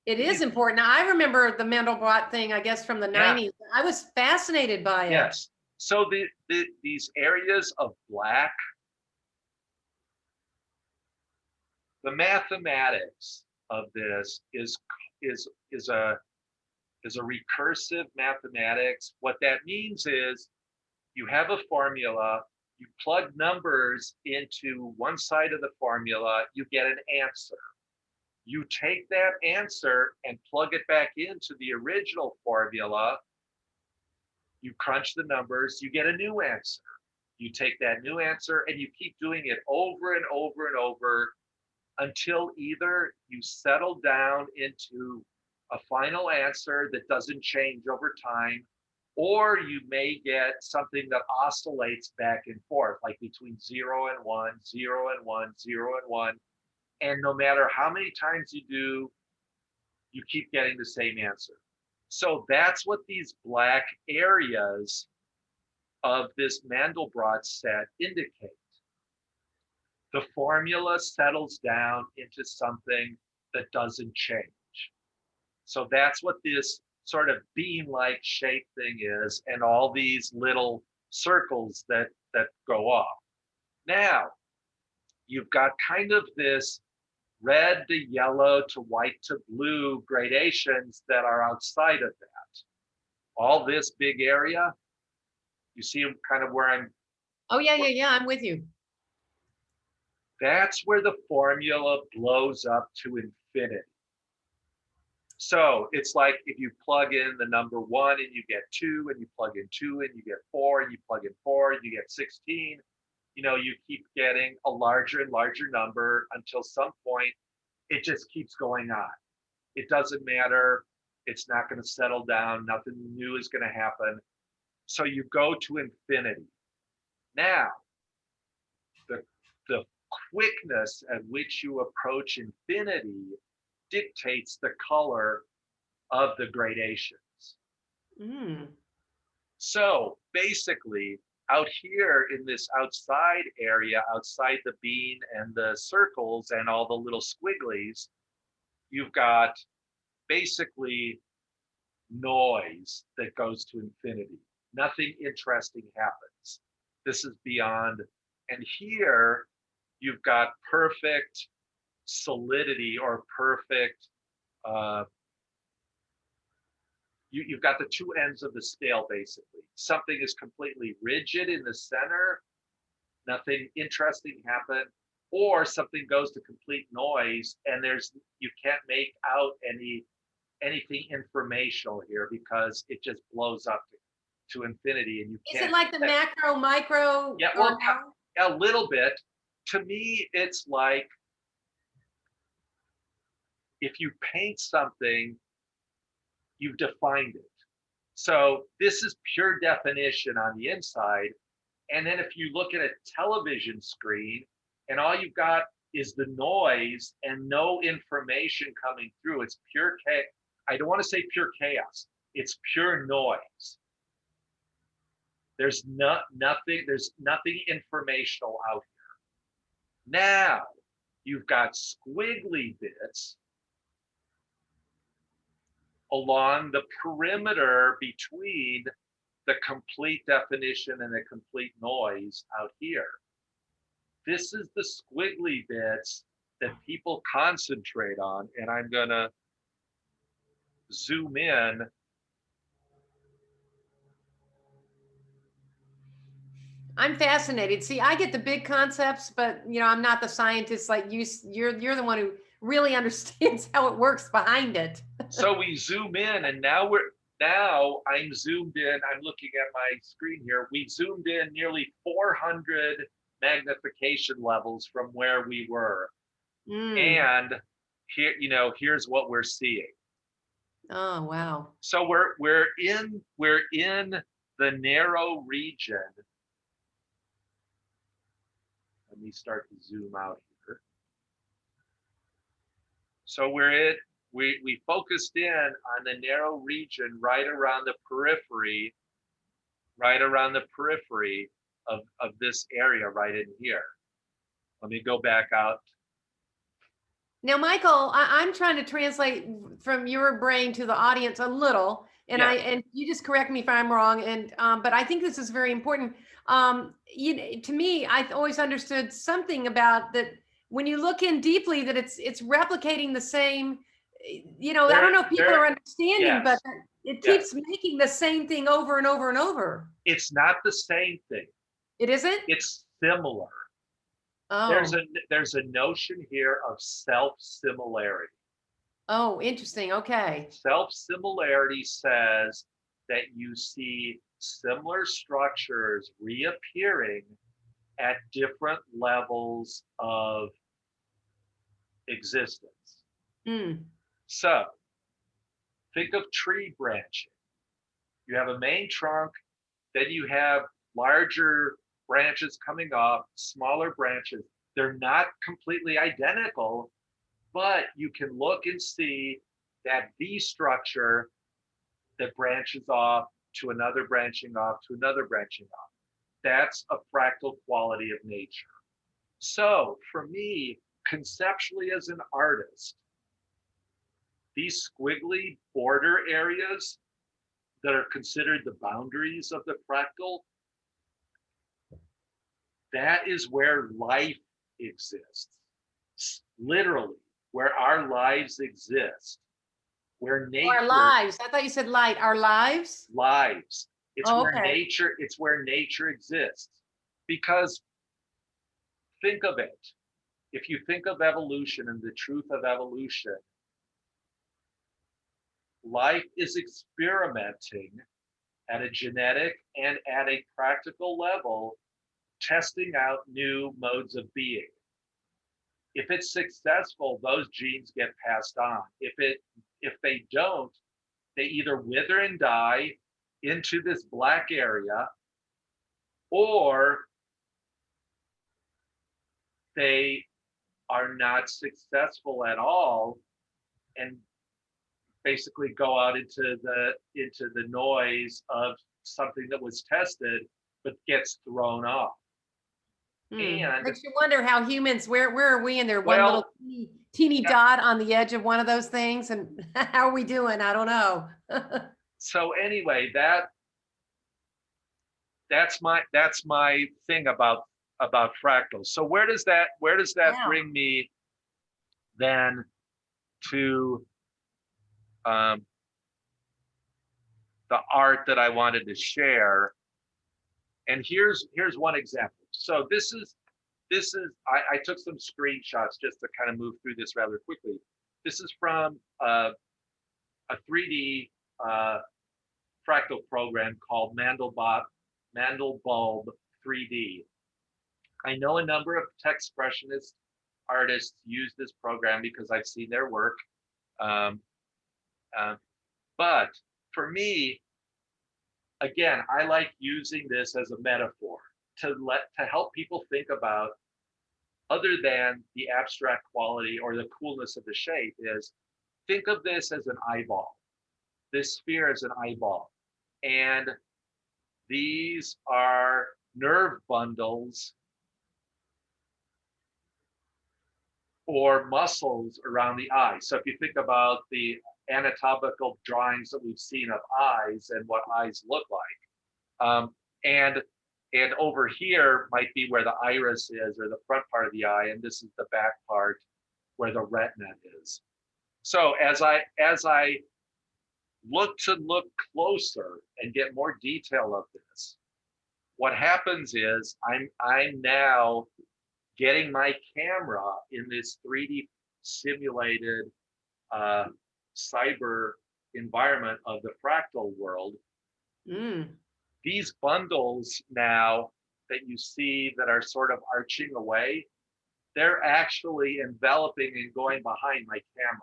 It is important. Now, I remember the Mandelbrot thing, I guess, from the 90s. I was fascinated by it. Yes. So these areas of black, the mathematics of this is a recursive mathematics. What that means is you have a formula, you plug numbers into one side of the formula, you get an answer. You take that answer and plug it back into the original formula, you crunch the numbers, you get a new answer. You take that new answer and you keep doing it over and over and over until either you settle down into a final answer that doesn't change over time, or you may get something that oscillates back and forth, like between 0 and 1, 0 and 1, 0 and 1. And no matter how many times you do, you keep getting the same answer. So that's what these black areas of this Mandelbrot set indicate. The formula settles down into something that doesn't change. So that's what this sort of bean-like shape thing is, and all these little circles that go off. Now, you've got kind of this red to yellow to white to blue gradations that are outside of that. All this big area, you see kind of where I'm. Oh yeah, I'm with you. That's where the formula blows up to infinity. So it's like if you plug in the number 1 and you get 2, and you plug in 2 and you get 4, and you plug in 4 and you get 16, you keep getting a larger and larger number until some point it just keeps going on. It doesn't matter. It's not going to settle down. Nothing new is going to happen. So you go to infinity. Now, the quickness at which you approach infinity dictates the color of the gradations. Mm. So basically, out here in this outside area, outside the bean and the circles and all the little squigglies, you've got basically noise that goes to infinity. Nothing interesting happens. This is beyond. And here you've got perfect solidity, or perfect, you've got the two ends of the scale, basically. Something is completely rigid in the center, nothing interesting happen, or something goes to complete noise, and you can't make out anything informational here because it just blows up to infinity, and you can't. Is it like the macro, micro? Yeah, well, a little bit. To me, it's like if you paint something, you've defined it. So this is pure definition on the inside. And then if you look at a television screen and all you've got is the noise and no information coming through, it's pure chaos. I don't want to say pure chaos. It's pure noise. There's nothing informational out here. Now you've got squiggly bits along the perimeter between the complete definition and the complete noise out here. This is the squiggly bits that people concentrate on, and I'm gonna zoom in. I'm fascinated. See, I get the big concepts, but I'm not the scientist like you. You're the one who really understands how it works behind it. So we zoom in, and now I'm zoomed in. I'm looking at my screen here. We zoomed in nearly 400 magnification levels from where we were. And here, here's what we're seeing. Oh, wow. So we're in the narrow region. Let me start to zoom out here. So we focused in on the narrow region right around the periphery of this area right in here. Let me go back out. Now, Michael, I'm trying to translate from your brain to the audience a little, and Yeah. and you just correct me if I'm wrong. And but I think this is very important. To me, I've always understood something about that when you look in deeply, that it's replicating the same. I don't know if people are understanding, yes, but it keeps making the same thing over and over and over. It's not the same thing. It isn't? It's similar. Oh. There's a notion here of self-similarity. Oh, interesting. Okay. Self-similarity says that you see similar structures reappearing at different levels of existence. So think of tree branching. You have a main trunk, then you have larger branches coming off, smaller branches. They're not completely identical, but you can look and see that V structure that branches off to another branching off to another branching off. That's a fractal quality of nature. So for me, conceptually as an artist, these squiggly border areas that are considered the boundaries of the fractal, that is where life exists. Literally, where our lives exist. Where nature. Our lives. I thought you said light. Our lives? Lives. It's okay. where nature exists. Because think of it. If you think of evolution and the truth of evolution, life is experimenting at a genetic and at a practical level, testing out new modes of being. If it's successful, those genes get passed on. If they don't, they either wither and die into this black area, or they are not successful at all and basically go out into the noise of something that was tested but gets thrown off. And makes you wonder how humans, where are we in there? One little teeny dot on the edge of one of those things, and how are we doing? I don't know. So anyway, that's my thing about fractals. So where does that bring me then to the art that I wanted to share? And here's one example. So this is I took some screenshots just to kind of move through this rather quickly. This is from a 3D fractal program called Mandelbulb 3D. I know a number of Techspressionist artists use this program because I've seen their work. But for me, again, I like using this as a metaphor to help people think about, other than the abstract quality or the coolness of the shape, is think of this as an eyeball. This sphere is an eyeball. And these are nerve bundles or muscles around the eye. So if you think about the anatomical drawings that we've seen of eyes and what eyes look like, and over here might be where the iris is, or the front part of the eye, and this is the back part where the retina is. So as I look closer and get more detail of this, what happens is I'm now getting my camera in this 3D simulated cyber environment of the fractal world. These bundles now that you see that are sort of arching away, they're actually enveloping and going behind my camera.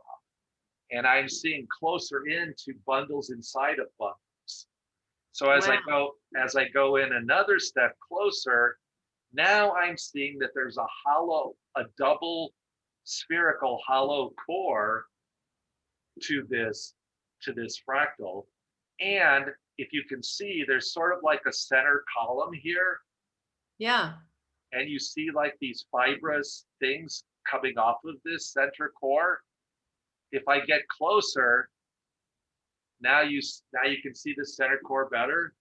And I'm seeing closer into bundles inside of bundles. So as Wow. I go in another step closer, now I'm seeing that there's a double spherical hollow core to this fractal. And if you can see, there's sort of like a center column here, Yeah. and you see like these fibrous things coming off of this center core. If I get closer, now you can see the center core better,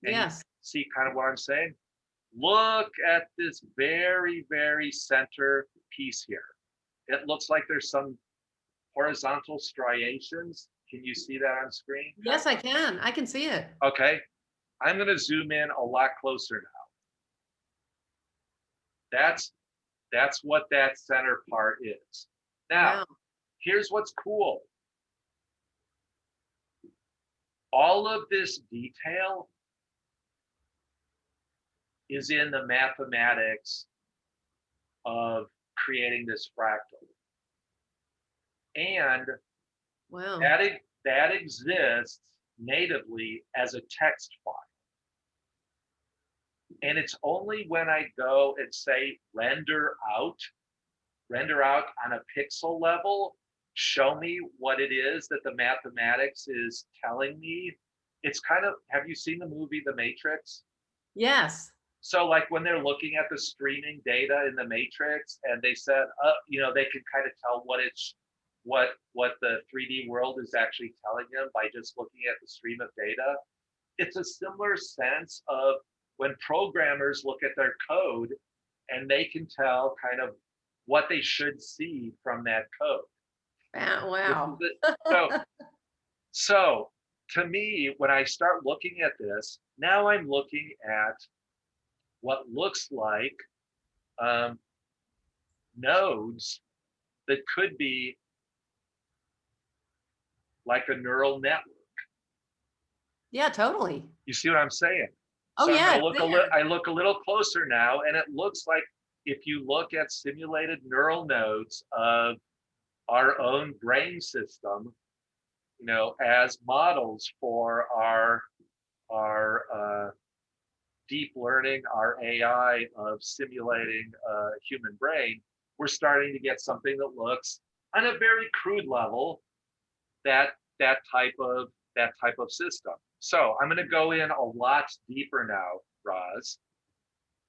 and you Yes. see kind of what I'm saying. Look at this very, very center piece here. It looks like there's some horizontal striations. Can you see that on screen? Yes, I can. I can see it. Okay, I'm going to zoom in a lot closer now. That's what that center part is. Now, Wow. here's what's cool. All of this detail is in the mathematics of creating this fractal. And Wow. that exists natively as a text file. And it's only when I go and say render out on a pixel level, show me what it is that the mathematics is telling me. It's kind of, have you seen the movie The Matrix? Yes. So like when they're looking at the streaming data in the Matrix, and they said, they can kind of tell what the 3D world is actually telling them by just looking at the stream of data. It's a similar sense of when programmers look at their code and they can tell kind of what they should see from that code. Wow. So to me, when I start looking at this, now I'm looking at what looks like nodes that could be like a neural network. Yeah, totally. You see what I'm saying? Oh, So I'm yeah, going to it's look there. I look a little closer now, and it looks like if you look at simulated neural nodes of our own brain system, as models for our deep learning, our AI of simulating a human brain, we're starting to get something that looks on a very crude level that type of system. So I'm going to go in a lot deeper now, Roz.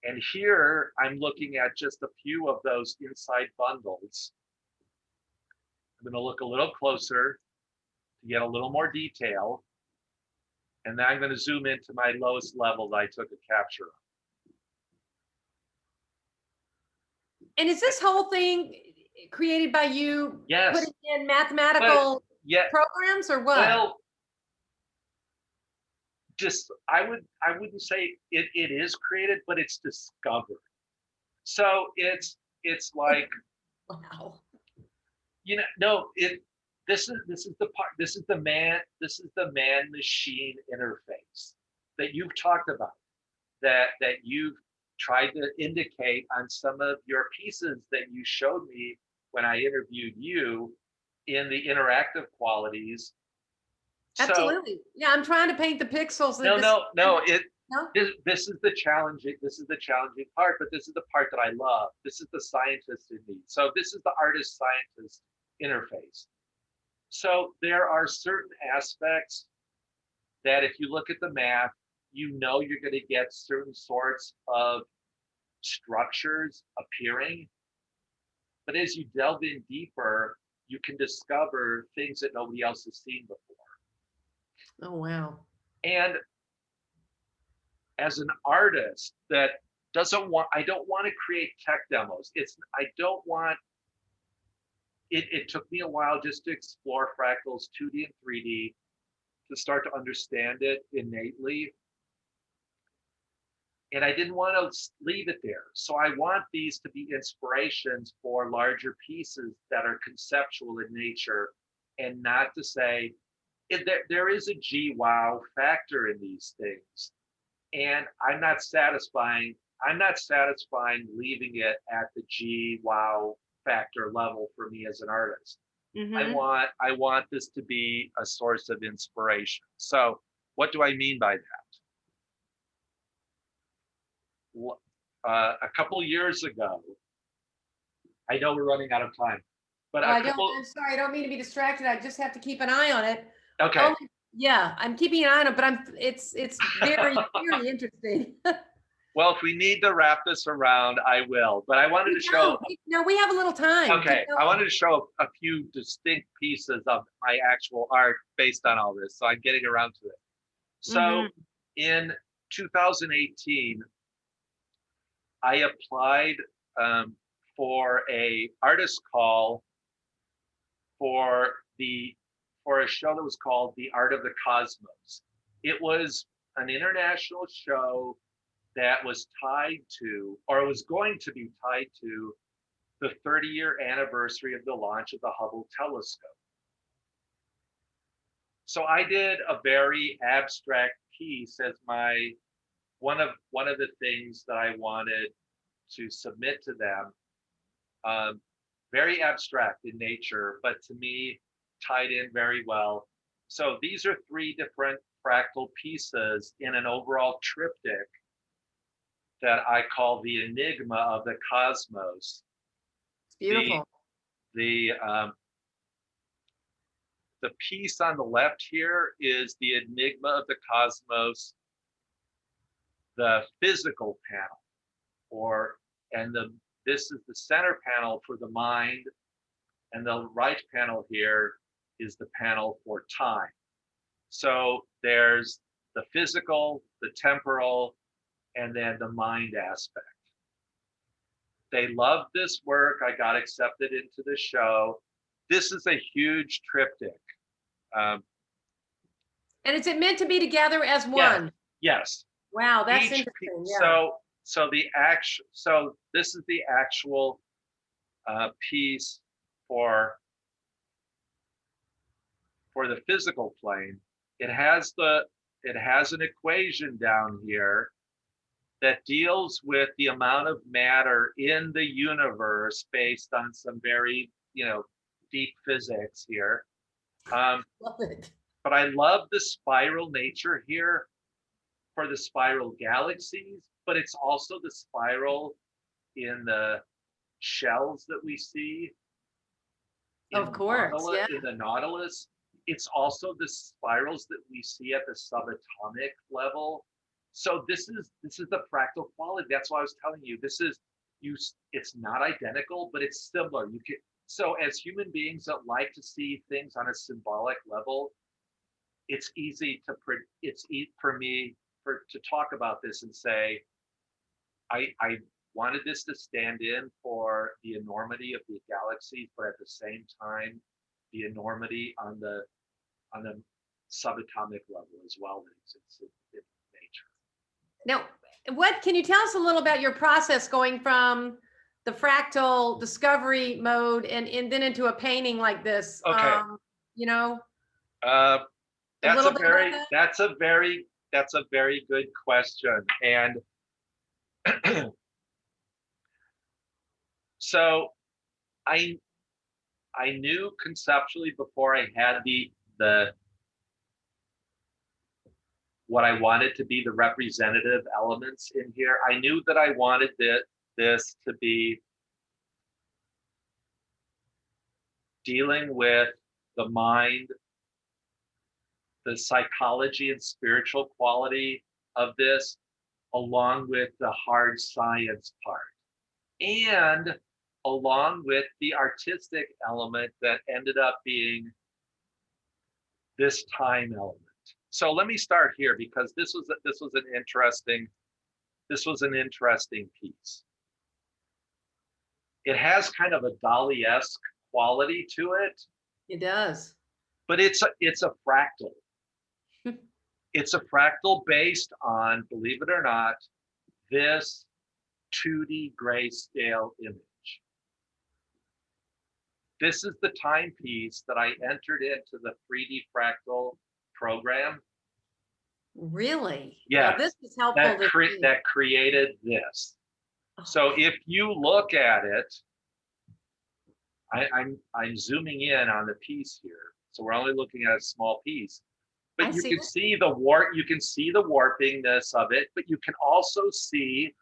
And here I'm looking at just a few of those inside bundles. I'm going to look a little closer to get a little more detail. And then I'm going to zoom into my lowest level that I took a capture of. And is this whole thing created by you Yes. putting in mathematical Yeah. programs or what? Well, just I wouldn't say it is created, but it's discovered. So it's like, Wow. this is the part, this is the man machine interface that you've talked about, that you've tried to indicate on some of your pieces that you showed me when I interviewed you in the interactive qualities. Absolutely. So, Yeah, I'm trying to paint the pixels. no, No? this is the challenging part, but this is the part that I love. This is the scientist in me. So this is the artist scientist interface. So there are certain aspects that if you look at the math, you know you're going to get certain sorts of structures appearing. But as you delve in deeper, you can discover things that nobody else has seen before. Oh, wow. And as an artist that I don't want to create tech demos. I don't want, it took me a while just to explore fractals 2D and 3D to start to understand it innately. And I didn't want to leave it there. So I want these to be inspirations for larger pieces that are conceptual in nature, and not to say, there is a G-wow factor in these things. And I'm not satisfying leaving it at the G-wow factor level for me as an artist. Mm-hmm. I want this to be a source of inspiration. So what do I mean by that? A couple years ago, I know we're running out of time, but I'm sorry, I don't mean to be distracted. I just have to keep an eye on it. Okay. Yeah, I'm keeping an eye on it, but it's very, very interesting. Well, if we need to wrap this around, I will. But I wanted to show. No, we have a little time. Okay, I wanted to show a few distinct pieces of my actual art based on all this. So I'm getting around to it. So in 2018, I applied for a artist call for a show that was called The Art of the Cosmos. It was an international show that was tied to, or was going to be tied to, the 30-year anniversary of the launch of the Hubble telescope. So I did a very abstract piece as one of the things that I wanted to submit to them. Very abstract in nature, but to me tied in very well. So these are 3 different fractal pieces in an overall triptych that I call the enigma of the cosmos. It's beautiful. The piece on the left here is the enigma of the cosmos, the physical panel, this is the center panel for the mind, and the right panel here is the panel for time. So there's the physical, the temporal, and then the mind aspect. They loved this work. I got accepted into the show. This is a huge triptych. And is it meant to be together as one? Yes. Wow, that's interesting. Yeah. So this is the actual piece for the physical plane. It has an equation down here that deals with the amount of matter in the universe based on some very, deep physics here. Love it. But I love the spiral nature here for the spiral galaxies, but it's also the spiral in the shells that we see. Of course, yeah. In the Nautilus. It's also the spirals that we see at the subatomic level. So this is the fractal quality. That's why I was telling you, it's not identical, but it's similar. So as human beings that like to see things on a symbolic level, it's easy for me to talk about this and say, I wanted this to stand in for the enormity of the galaxies, but at the same time, the enormity on the subatomic level as well that exists in nature. Now, can you tell us a little about your process going from the fractal discovery mode and then into a painting like this? Okay. That's a very good question. And so I knew conceptually before I had what I wanted to be the representative elements in here. I knew that I wanted this to be dealing with the mind, the psychology and spiritual quality of this, along with the hard science part, and along with the artistic element that ended up being this time element. So let me start here, because this was an interesting piece. It has kind of a Dali-esque quality to it, It does. but it's a fractal. It's a fractal based on, believe it or not, this 2D grayscale image. This is the timepiece that I entered into the 3D fractal program. Really? Yeah, Now, this is helpful to see. that created this. Oh, So if you look at it, I'm zooming in on the piece here, so we're only looking at a small piece. But I you see can it. see the warpingness of it, but you can also see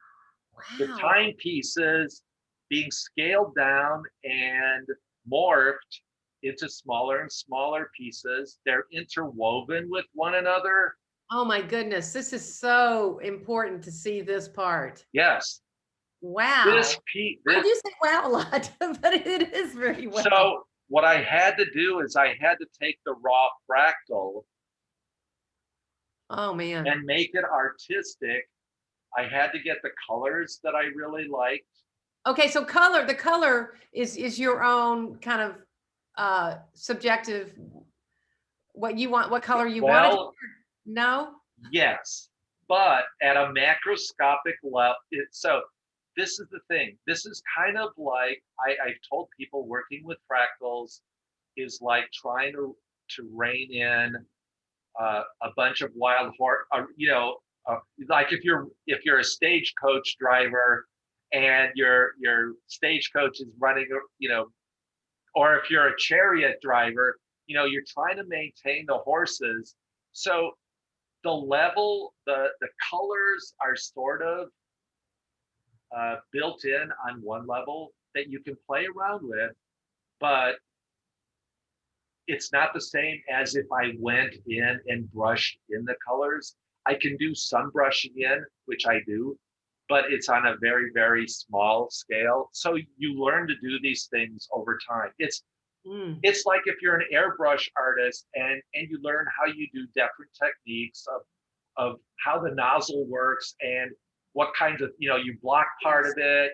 the Wow. timepieces being scaled down and morphed into smaller and smaller pieces. They're interwoven with one another. Oh my goodness. This is so important to see this part. Yes. Wow. This piece. I do say wow a lot, but it is very well. So what I had to do is I had to take the raw fractal Oh man. and make it artistic. I had to get the colors that I really liked. Okay, so the color is your own kind of subjective, what you want, what color you want it to Well, be. No? yes, but at a macroscopic level. So this is the thing. This is kind of like I've told people working with fractals is like trying to rein in a bunch of wild horse. Like if you're a stagecoach driver and your stagecoach is running, or if you're a chariot driver, you're trying to maintain the horses. So the colors are sort of built in on one level that you can play around with, but it's not the same as if I went in and brushed in the colors. I can do some brushing in, which I do, but it's on a very, very small scale. So you learn to do these things over time. It's like if you're an airbrush artist and you learn how you do different techniques of how the nozzle works and what kinds of, you block part of it.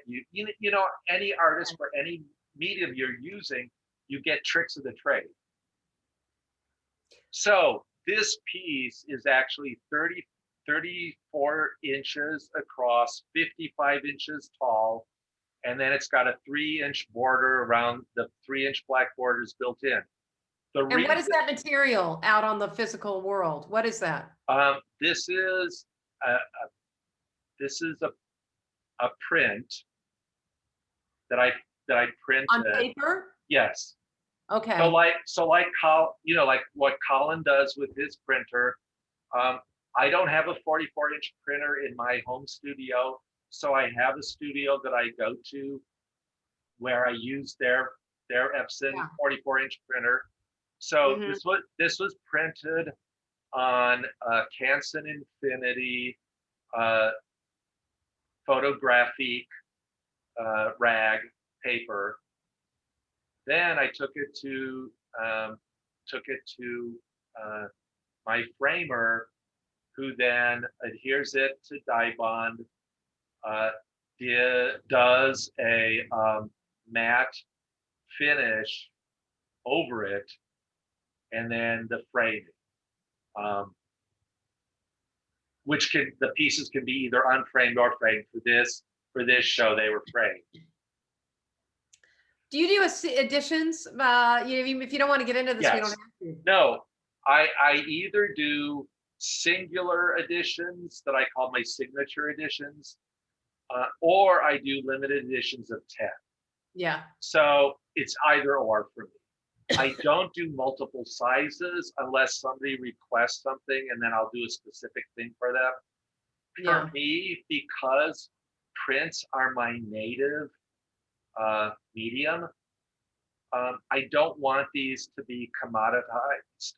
Any artist for any medium you're using, you get tricks of the trade. So this piece is actually 34 inches across, 55 inches tall, and then it's got a 3-inch border around the 3-inch black borders built in. And what is that material out on the physical world? What is that? This is a print that I printed on paper. Yes. Okay. So like what Colin does with his printer. I don't have a 44-inch printer in my home studio, so I have a studio that I go to where I use their Epson 44-inch printer. So this was printed on Canson Infinity photographic rag paper. Then I took it to my framer, who then adheres it to dye bond, does a matte finish over it, and then the framing, the pieces can be either unframed or framed. For this show, they were framed. Do you do additions? If you don't want to get into this, we don't have to. No, I either do singular editions that I call my signature editions, or I do limited editions of 10. Yeah. So it's either or for me. I don't do multiple sizes unless somebody requests something, and then I'll do a specific thing for them. For me, because prints are my native medium, I don't want these to be commoditized,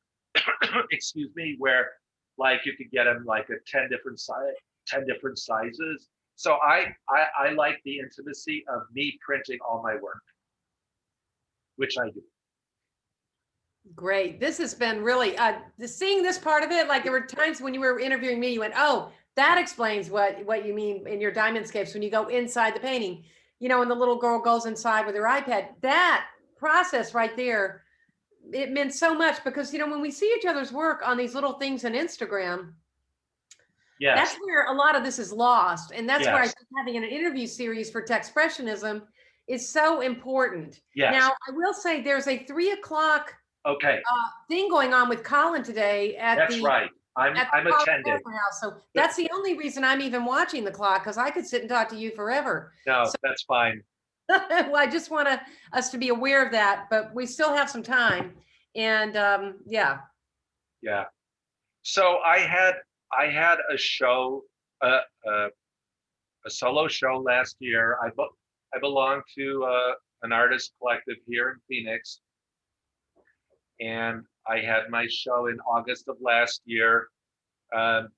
excuse me, where Like you could get them like a 10 different sizes. So I like the intimacy of me printing all my work, which I do. Great. This has been really seeing this part of it. Like there were times when you were interviewing me, you went, "Oh, that explains what you mean in your diamondscapes when you go inside the painting." You know, when the little girl goes inside with her iPad, that process right there, it meant so much because you know when we see each other's work on these little things on Instagram, that's Yes, where a lot of this is lost, and that's where I yes, think having an interview series for Techspressionism is so important. yes. Now, I will say there's a 3 o'clock Okay, thing going on with Colin today that's right. at I'm the Colin attending. Opera House. So that's the only reason I'm even watching the clock because I could sit and talk to you forever. No, So that's fine. well, I just want us to be aware of that, but we still have some time. And yeah, Yeah. So I had a show, uh, uh, a solo show last year. I belong to an artist collective here in Phoenix, and I had my show in August of last year. Um,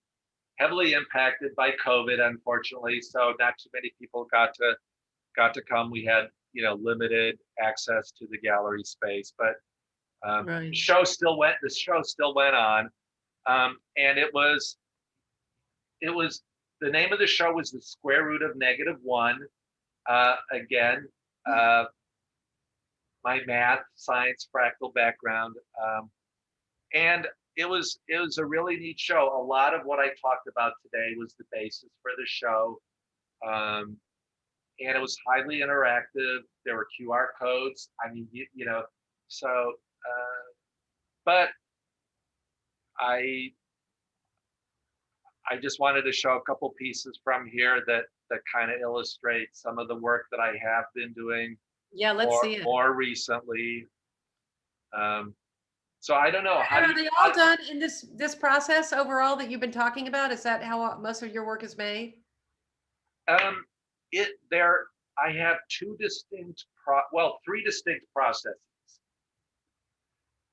Heavily impacted by COVID, unfortunately. So not too many people got to come. We had limited access to the gallery space, but right. the show still went on, and it was the name of the show was the square root of -1. Again, uh, my math, science, fractal background, and it was a really neat show. A lot of what I talked about today was the basis for the show, um, and it was highly interactive. There were QR codes. I mean, so. But I I just wanted to show a couple pieces from here that kind of illustrate some of the work that I have been doing Yeah, let's more see it. more recently. Um, so I don't know. How And do are you? they all done in this process overall that you've been talking about? Is that how most of your work is made? It there. I have three distinct processes.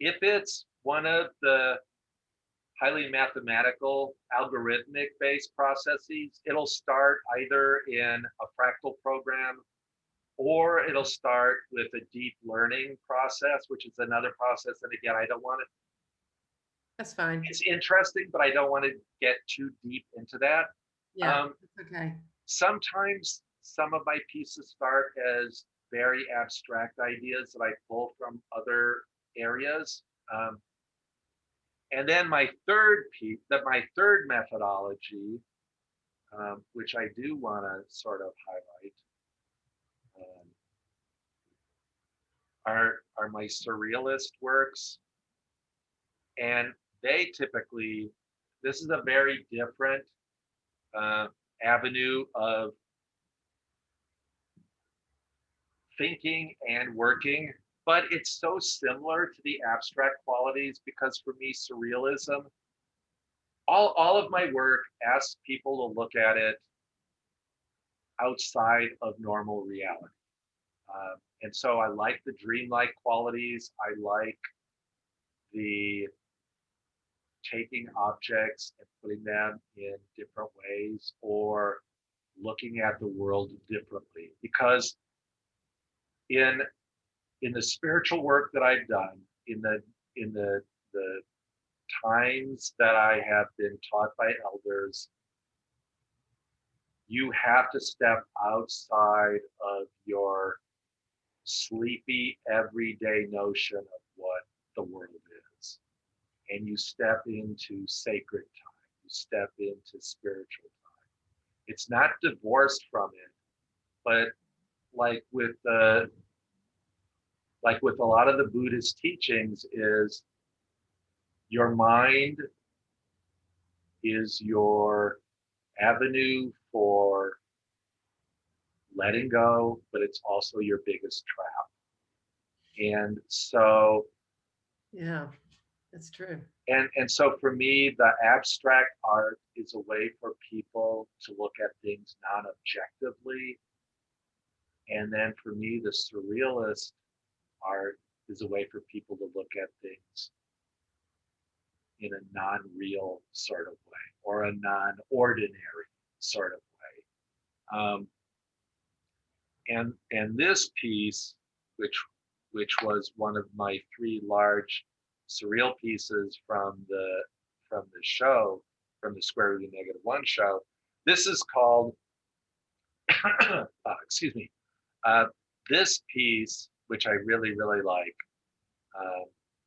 If it's one of the highly mathematical, algorithmic based processes, it'll start either in a fractal program or it'll start with a deep learning process, which is another process. And again, I don't want to, That's fine. it's interesting, but I don't want to get too deep into that. Yeah, Um, that's okay. Sometimes some of my pieces start as very abstract ideas that I pull from other areas. Um, and then my third methodology, which I do want to sort of highlight, um, are my surrealist works, and they typically this is a very different uh, avenue of thinking and working, but it's so similar to the abstract qualities because for me, surrealism, all of my work asks people to look at it outside of normal reality. And so I like the dreamlike qualities. I like the taking objects and putting them in different ways or looking at the world differently. Because in in the spiritual work that I've done, in the times that I have been taught by elders, you have to step outside of your sleepy everyday notion of what the world is, and you step into sacred time, you step into spiritual time. It's not divorced from it, but like with the like with a lot of the Buddhist teachings is your mind is your avenue for letting go, but it's also your biggest trap. And so Yeah, that's true. and so for me, the abstract art is a way for people to look at things non-objectively. And then for me, the surrealist art is a way for people to look at things in a non-real sort of way, or a non-ordinary sort of way. And this piece, which was one of my 3 large surreal pieces from the show, from the Square Root of -1 show, this is called excuse me. This piece, which I really, really like,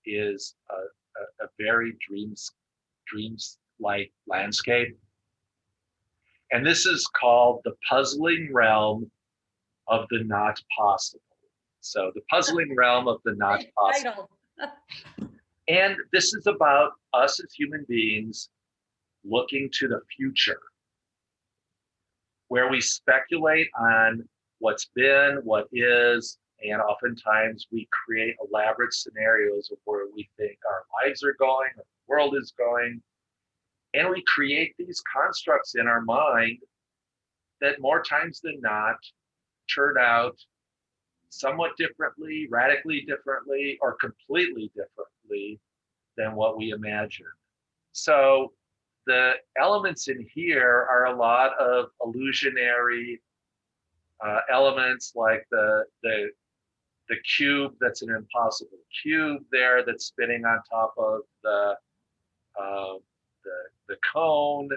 is a very dreams-like landscape. And this is called The Puzzling Realm of the Not Possible. So the puzzling realm of the not possible. And this is about us as human beings looking to the future, where we speculate on what's been, what is, and oftentimes we create elaborate scenarios of where we think our lives are going, or the world is going. And we create these constructs in our mind that more times than not turn out somewhat differently, radically differently, or completely differently than what we imagined. So the elements in here are a lot of illusionary elements, like the cube that's an impossible cube there that's spinning on top of the cone.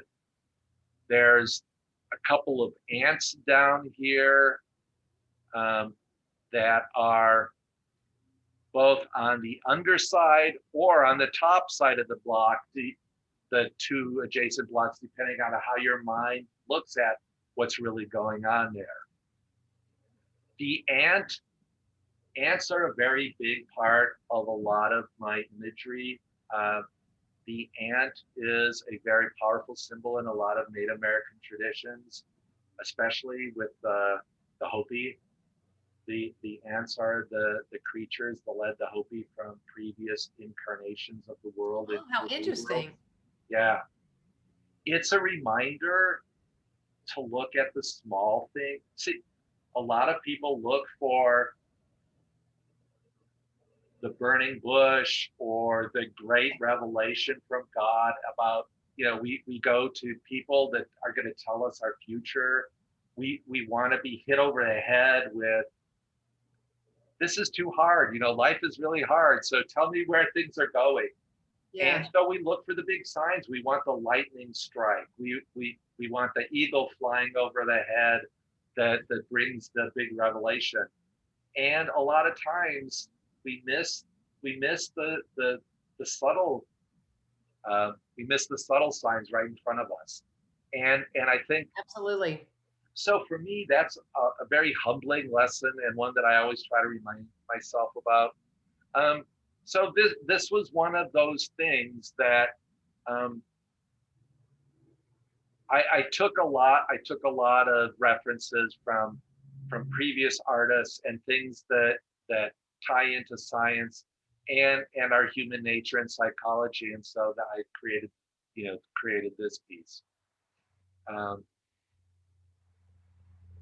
There's a couple of ants down here that are both on the underside or on the top side of the block, the 2 adjacent blocks, depending on how your mind looks at what's really going on there. The ants are a very big part of a lot of my imagery. The ant is a very powerful symbol in a lot of Native American traditions, especially with the Hopi. The ants are the creatures that led the Hopi from previous incarnations of the world. Oh, how interesting. World. Yeah. It's a reminder to look at the small thing. See, a lot of people look for the burning bush or the great revelation from God about, we go to people that are going to tell us our future. We want to be hit over the head with, this is too hard. Life is really hard. So tell me where things are going. Yeah. And so we look for the big signs. We want the lightning strike. We want the eagle flying over the head that brings the big revelation. And a lot of times we miss the subtle signs right in front of us. And I think absolutely. So for me, that's a very humbling lesson, and one that I always try to remind myself about. So this was one of those things that I took a lot of references from previous artists and things that tie into science and our human nature and psychology, and so that I created this piece.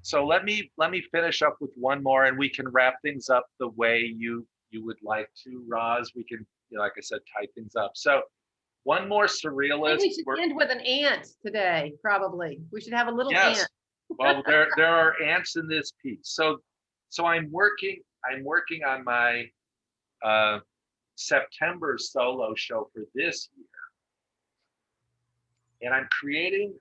So let me finish up with one more, and we can wrap things up the way you would like to, Roz. We can, like I said, tie things up. So one more surrealist. We should end with an ant today, probably. We should have a little ant. Well, there are ants in this piece. So I'm working on my September solo show for this year, and I'm creating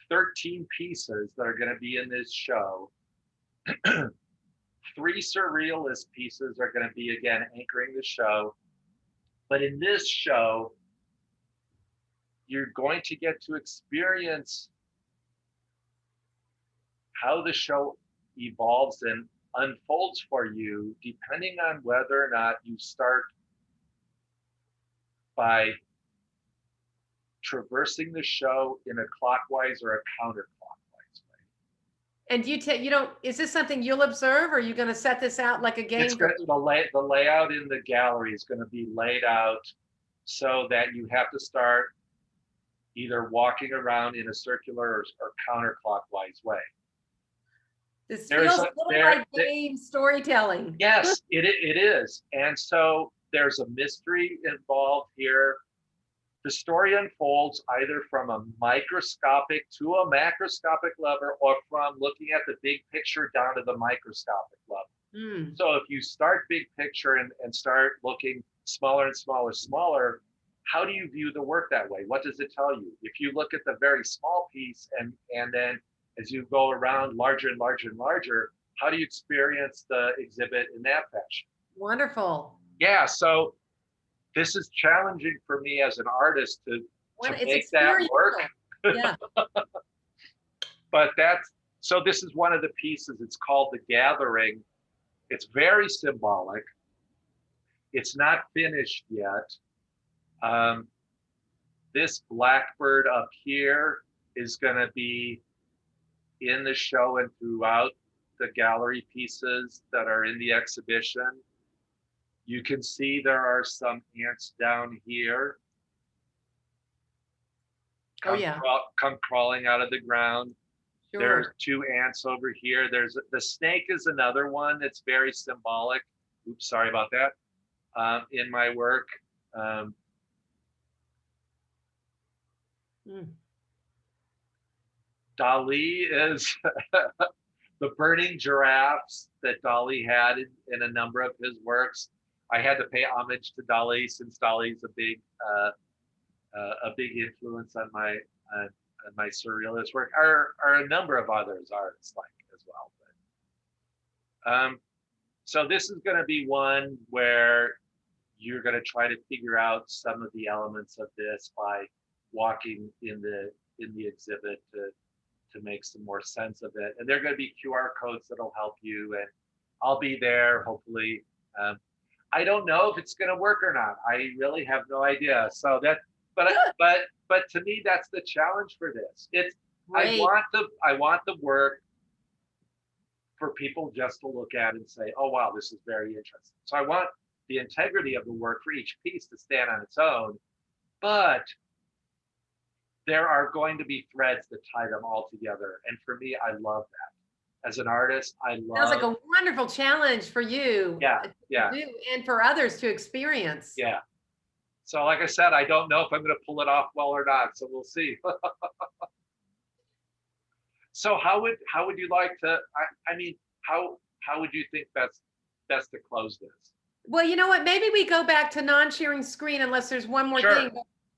13 pieces that are going to be in this show. 3 surrealist pieces are going to be, again, anchoring the show. But in this show, you're going to get to experience how the show evolves and unfolds for you, depending on whether or not you start by traversing the show in a clockwise or a counterclockwise way. And is this something you'll observe, or are you going to set this out like a game? The layout in the gallery is going to be laid out so that you have to start either walking around in a circular or counterclockwise way. This feels a little like game storytelling. Yes, it is. And so there's a mystery involved here. The story unfolds either from a microscopic to a macroscopic level, or from looking at the big picture down to the microscopic level. Mm. So if you start big picture and start looking smaller and smaller, smaller, how do you view the work that way? What does it tell you? If you look at the very small piece and then as you go around larger and larger and larger, how do you experience the exhibit in that fashion? Wonderful. Yeah, so this is challenging for me as an artist to It's make that work. Yeah. But so this is one of the pieces. It's called The Gathering. It's very symbolic. It's not finished yet. This blackbird up here is going to be in the show and throughout the gallery pieces that are in the exhibition. You can see there are some ants down here. Come crawling out of the ground. Sure. There's 2 ants over here. The snake is another one that's very symbolic. Oops, sorry about that. In my work. Dali is the burning giraffes that Dali had in a number of his works. I had to pay homage to Dali since Dali's a big influence on my surrealist work. Are a number of others artists like as well. But, so this is going to be one where you're going to try to figure out some of the elements of this by walking in the exhibit to make some more sense of it. And there are going to be QR codes that'll help you, and I'll be there hopefully. I don't know if it's going to work or not. I really have no idea. So but to me, that's the challenge for this. I want the work for people just to look at and say, oh wow, this is very interesting. So I want the integrity of the work for each piece to stand on its own, but there are going to be threads that tie them all together. And for me, I love that. As an artist, I love. Sounds like a wonderful challenge for you. Yeah. And for others to experience. Yeah. So like I said, I don't know if I'm going to pull it off well or not. So we'll see. So how would you like to? I mean, how would you think best to close this? Well, you know what? Maybe we go back to non-sharing screen unless there's one more thing.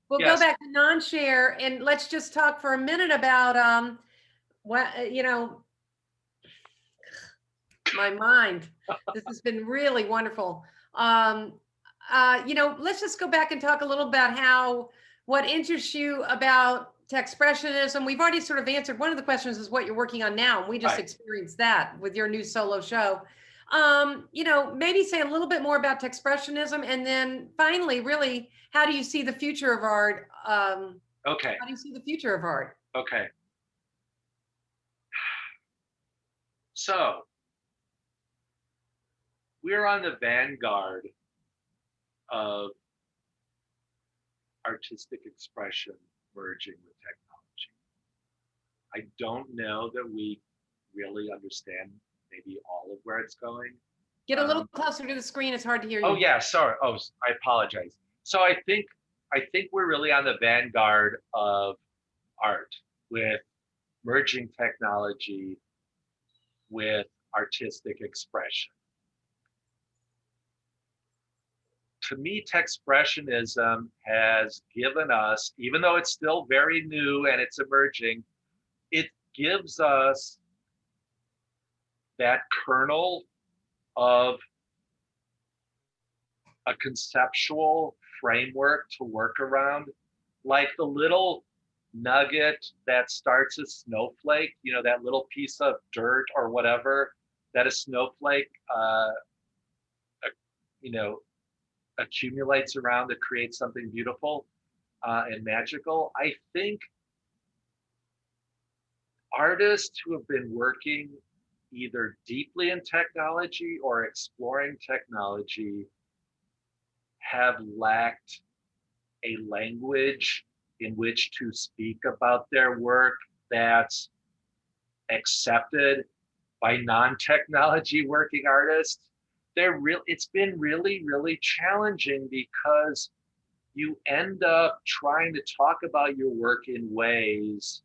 We'll go back to non-share and let's just talk for a minute about what my mind. This has been really wonderful. Let's just go back and talk a little about what interests you about Techspressionism. We've already sort of answered one of the questions is what you're working on now. And we just experienced that with your new solo show. Maybe say a little bit more about Techspressionism, and then finally, really, how do you see the future of art? Okay. How do you see the future of art? Okay. So we're on the vanguard of artistic expression merging with technology. I don't know that we really understand maybe all of where it's going. Get a little closer to the screen. It's hard to hear you. Oh yeah, sorry. Oh, I apologize. So I think we're really on the vanguard of art with merging technology with artistic expression. To me, Techspressionism has given us, even though it's still very new and it's emerging, it gives us that kernel of a conceptual framework to work around, like the little nugget that starts a snowflake, that little piece of dirt or whatever that a snowflake, accumulates around to create something beautiful and magical. I think artists who have been working either deeply in technology or exploring technology have lacked a language in which to speak about their work that's accepted by non-technology working artists. it's been really, really challenging because you end up trying to talk about your work in ways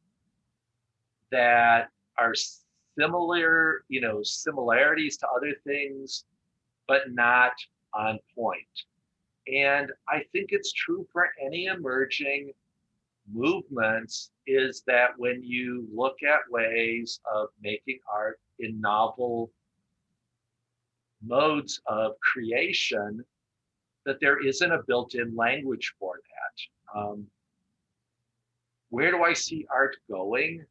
that are similar, similarities to other things, but not on point. And I think it's true for any emerging movements is that when you look at ways of making art in novel modes of creation, that there isn't a built-in language for that. Where do I see art going?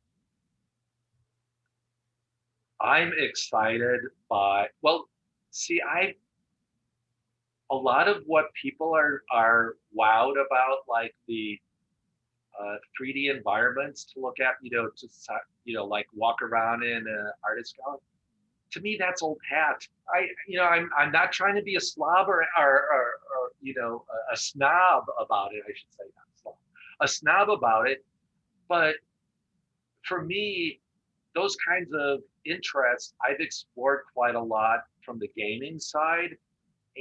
I'm excited by, well, see, a lot of what people are wowed about, like the 3D environments to look at, like walk around in an artist gallery. To me, that's old hat. I'm not trying to be a slob or a snob about it. I should say not slob, a snob about it. But for me, those kinds of interests I've explored quite a lot from the gaming side,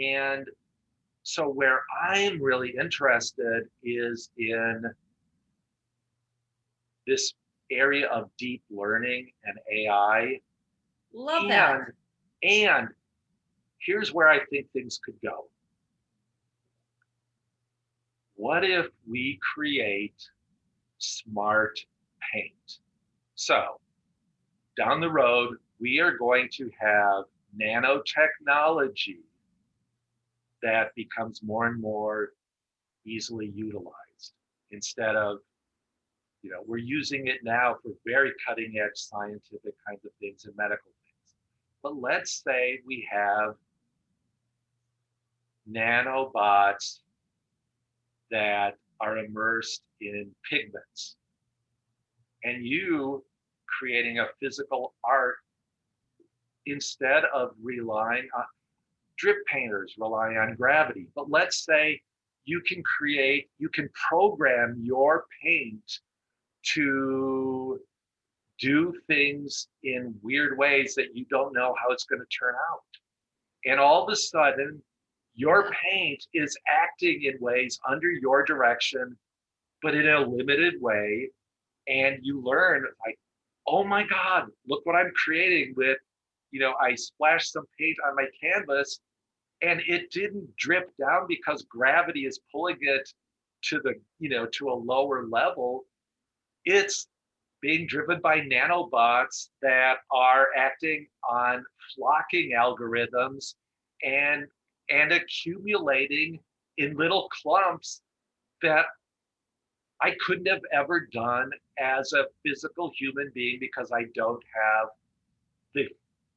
and so where I'm really interested is in this area of deep learning and AI. Love that. And here's where I think things could go. What if we create smart paint? So down the road, we are going to have nanotechnology that becomes more and more easily utilized instead of, we're using it now for very cutting edge scientific kinds of things and medical things. But let's say we have nanobots that are immersed in pigments, and you creating a physical art instead of relying on drip painters relying on gravity. But let's say you can program your paint to do things in weird ways that you don't know how it's going to turn out. And all of a sudden, your paint is acting in ways under your direction, but in a limited way. And you learn, like, oh my God, look what I'm creating with, I splashed some paint on my canvas and it didn't drip down because gravity is pulling it to to a lower level. It's being driven by nanobots that are acting on flocking algorithms and accumulating in little clumps that I couldn't have ever done as a physical human being because I don't have the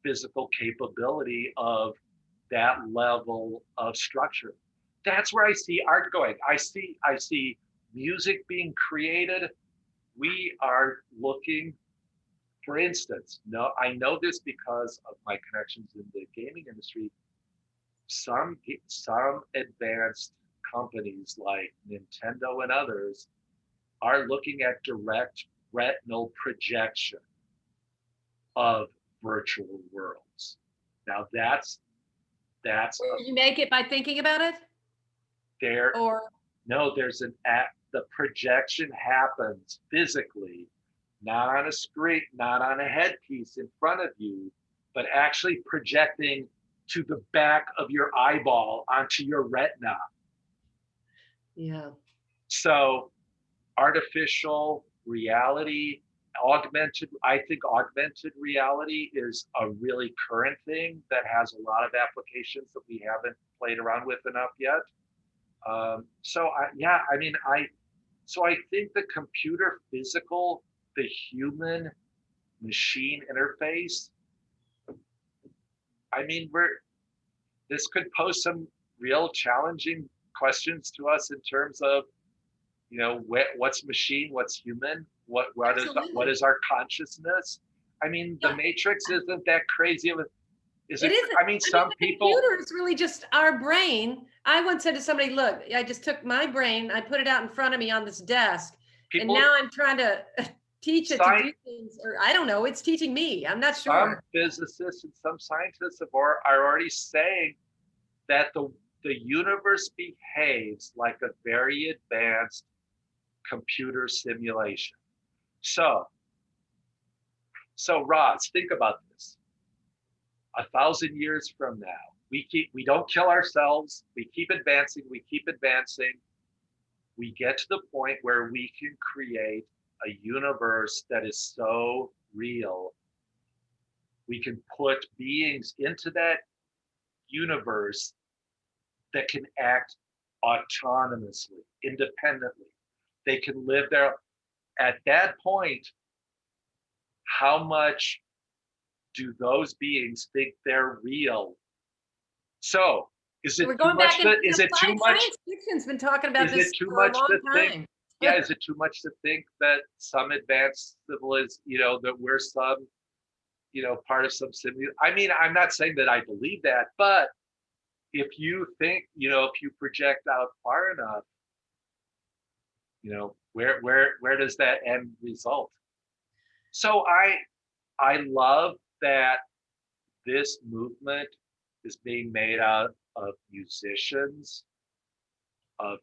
physical capability of that level of structure. That's where I see art going. I see music being created. We are looking, for instance, I know this because of my connections in the gaming industry. Some advanced companies like Nintendo and others are looking at direct retinal projection of virtual worlds. Now that's You make it by thinking about it? there. Or No, there's the projection happens physically, not on a screen, not on a headpiece in front of you, but actually projecting to the back of your eyeball onto your retina. yeah. So artificial reality, I think augmented reality is a really current thing that has a lot of applications that we haven't played around with enough yet. So I think the computer physical, the human machine interface, this could pose some real challenging questions to us in terms of, what's machine, what's human, what is our consciousness? The Matrix isn't that crazy of a, is it? Some people. The computer is really just our brain. I once said to somebody, look, I just took my brain, I put it out in front of me on this desk, and now I'm trying to teach it to do Science, things, or I don't know, it's teaching me. I'm not some sure. physicists and some scientists are already saying that the universe behaves like a very advanced computer simulation. So, so Roz, think about this. 1,000 years from now, we don't kill ourselves. We keep advancing. We keep advancing. We get to the point where we can create a universe that is so real. We can put beings into that universe that can act autonomously, independently. They can live there. At that point, how much do those beings think they're real? So, is it We're too going much back into to, is it too much, science fiction's been talking about is it this too for a much long to think? time. Yeah, is it too much to think that some advanced civilization, that we're some, part of some simulation? I mean, I'm not saying that I believe that, but if you think, if you project out far enough, where does that end result? So I love that this movement is being made out of musicians, of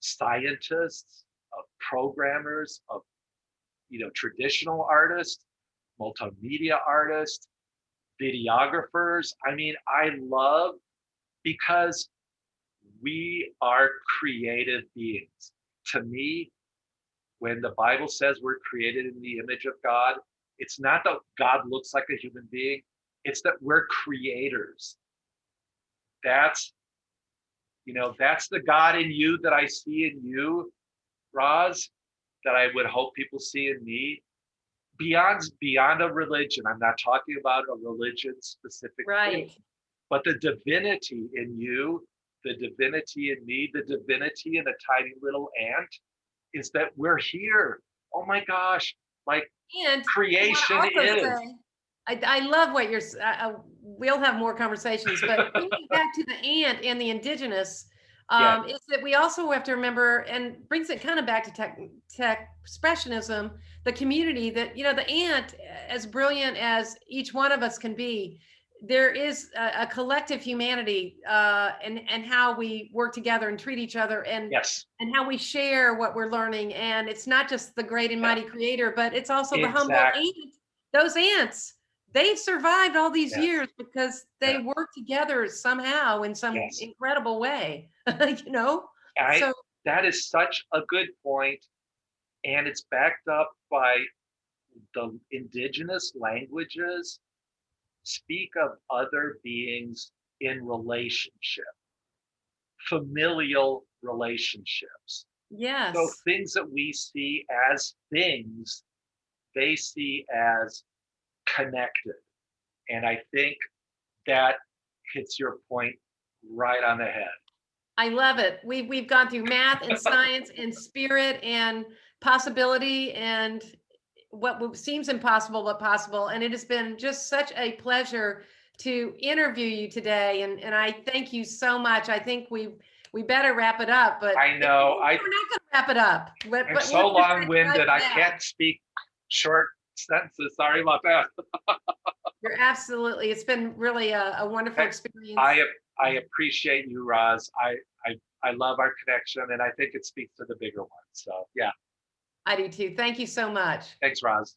scientists, of programmers, of traditional artists, multimedia artists, videographers. I mean, I love, because we are creative beings. To me, when the Bible says we're created in the image of God, it's not that God looks like a human being, it's that we're creators. That's, that's the God in you that I see in you, Roz, that I would hope people see in me. Beyond a religion, I'm not talking about a religion specific thing, Right. but the divinity in you, the divinity in me, the divinity in a tiny little ant, is that we're here. Oh my gosh, like And I creation want to also is. say, I love what you're. We'll have more conversations, but bringing back to the ant and the indigenous, Yeah, is that we also have to remember, and brings it kind of back to Techspressionism, the community that the ant, as brilliant as each one of us can be, there is a collective humanity, and how we work together and treat each other, yes, and how we share what we're learning. And it's not just the great and yeah, mighty creator, but it's also the humble exactly. ant. Those ants, they've survived all these Yes, years because yeah, they work together somehow in some yes. incredible way. you know I so That is such a good point, and it's backed up by the indigenous languages speak of other beings in relationship, familial relationships. So yes, things that we see as things, they see as connected. And I think that hits your point right on the head. I love it. We've gone through math and science and spirit and possibility, and what seems impossible but possible. And it has been just such a pleasure to interview you today. And I thank you so much. I think we better wrap it up, but I know we're not going to wrap it up. I'm But we're so going to say goodbye long-winded. for I now. can't speak short sentences. Sorry about that. You're absolutely. It's been really a wonderful experience. I appreciate you, Roz. I love our connection, and I think it speaks to the bigger one. So yeah, I do too. Thank you so much. thanks, Roz.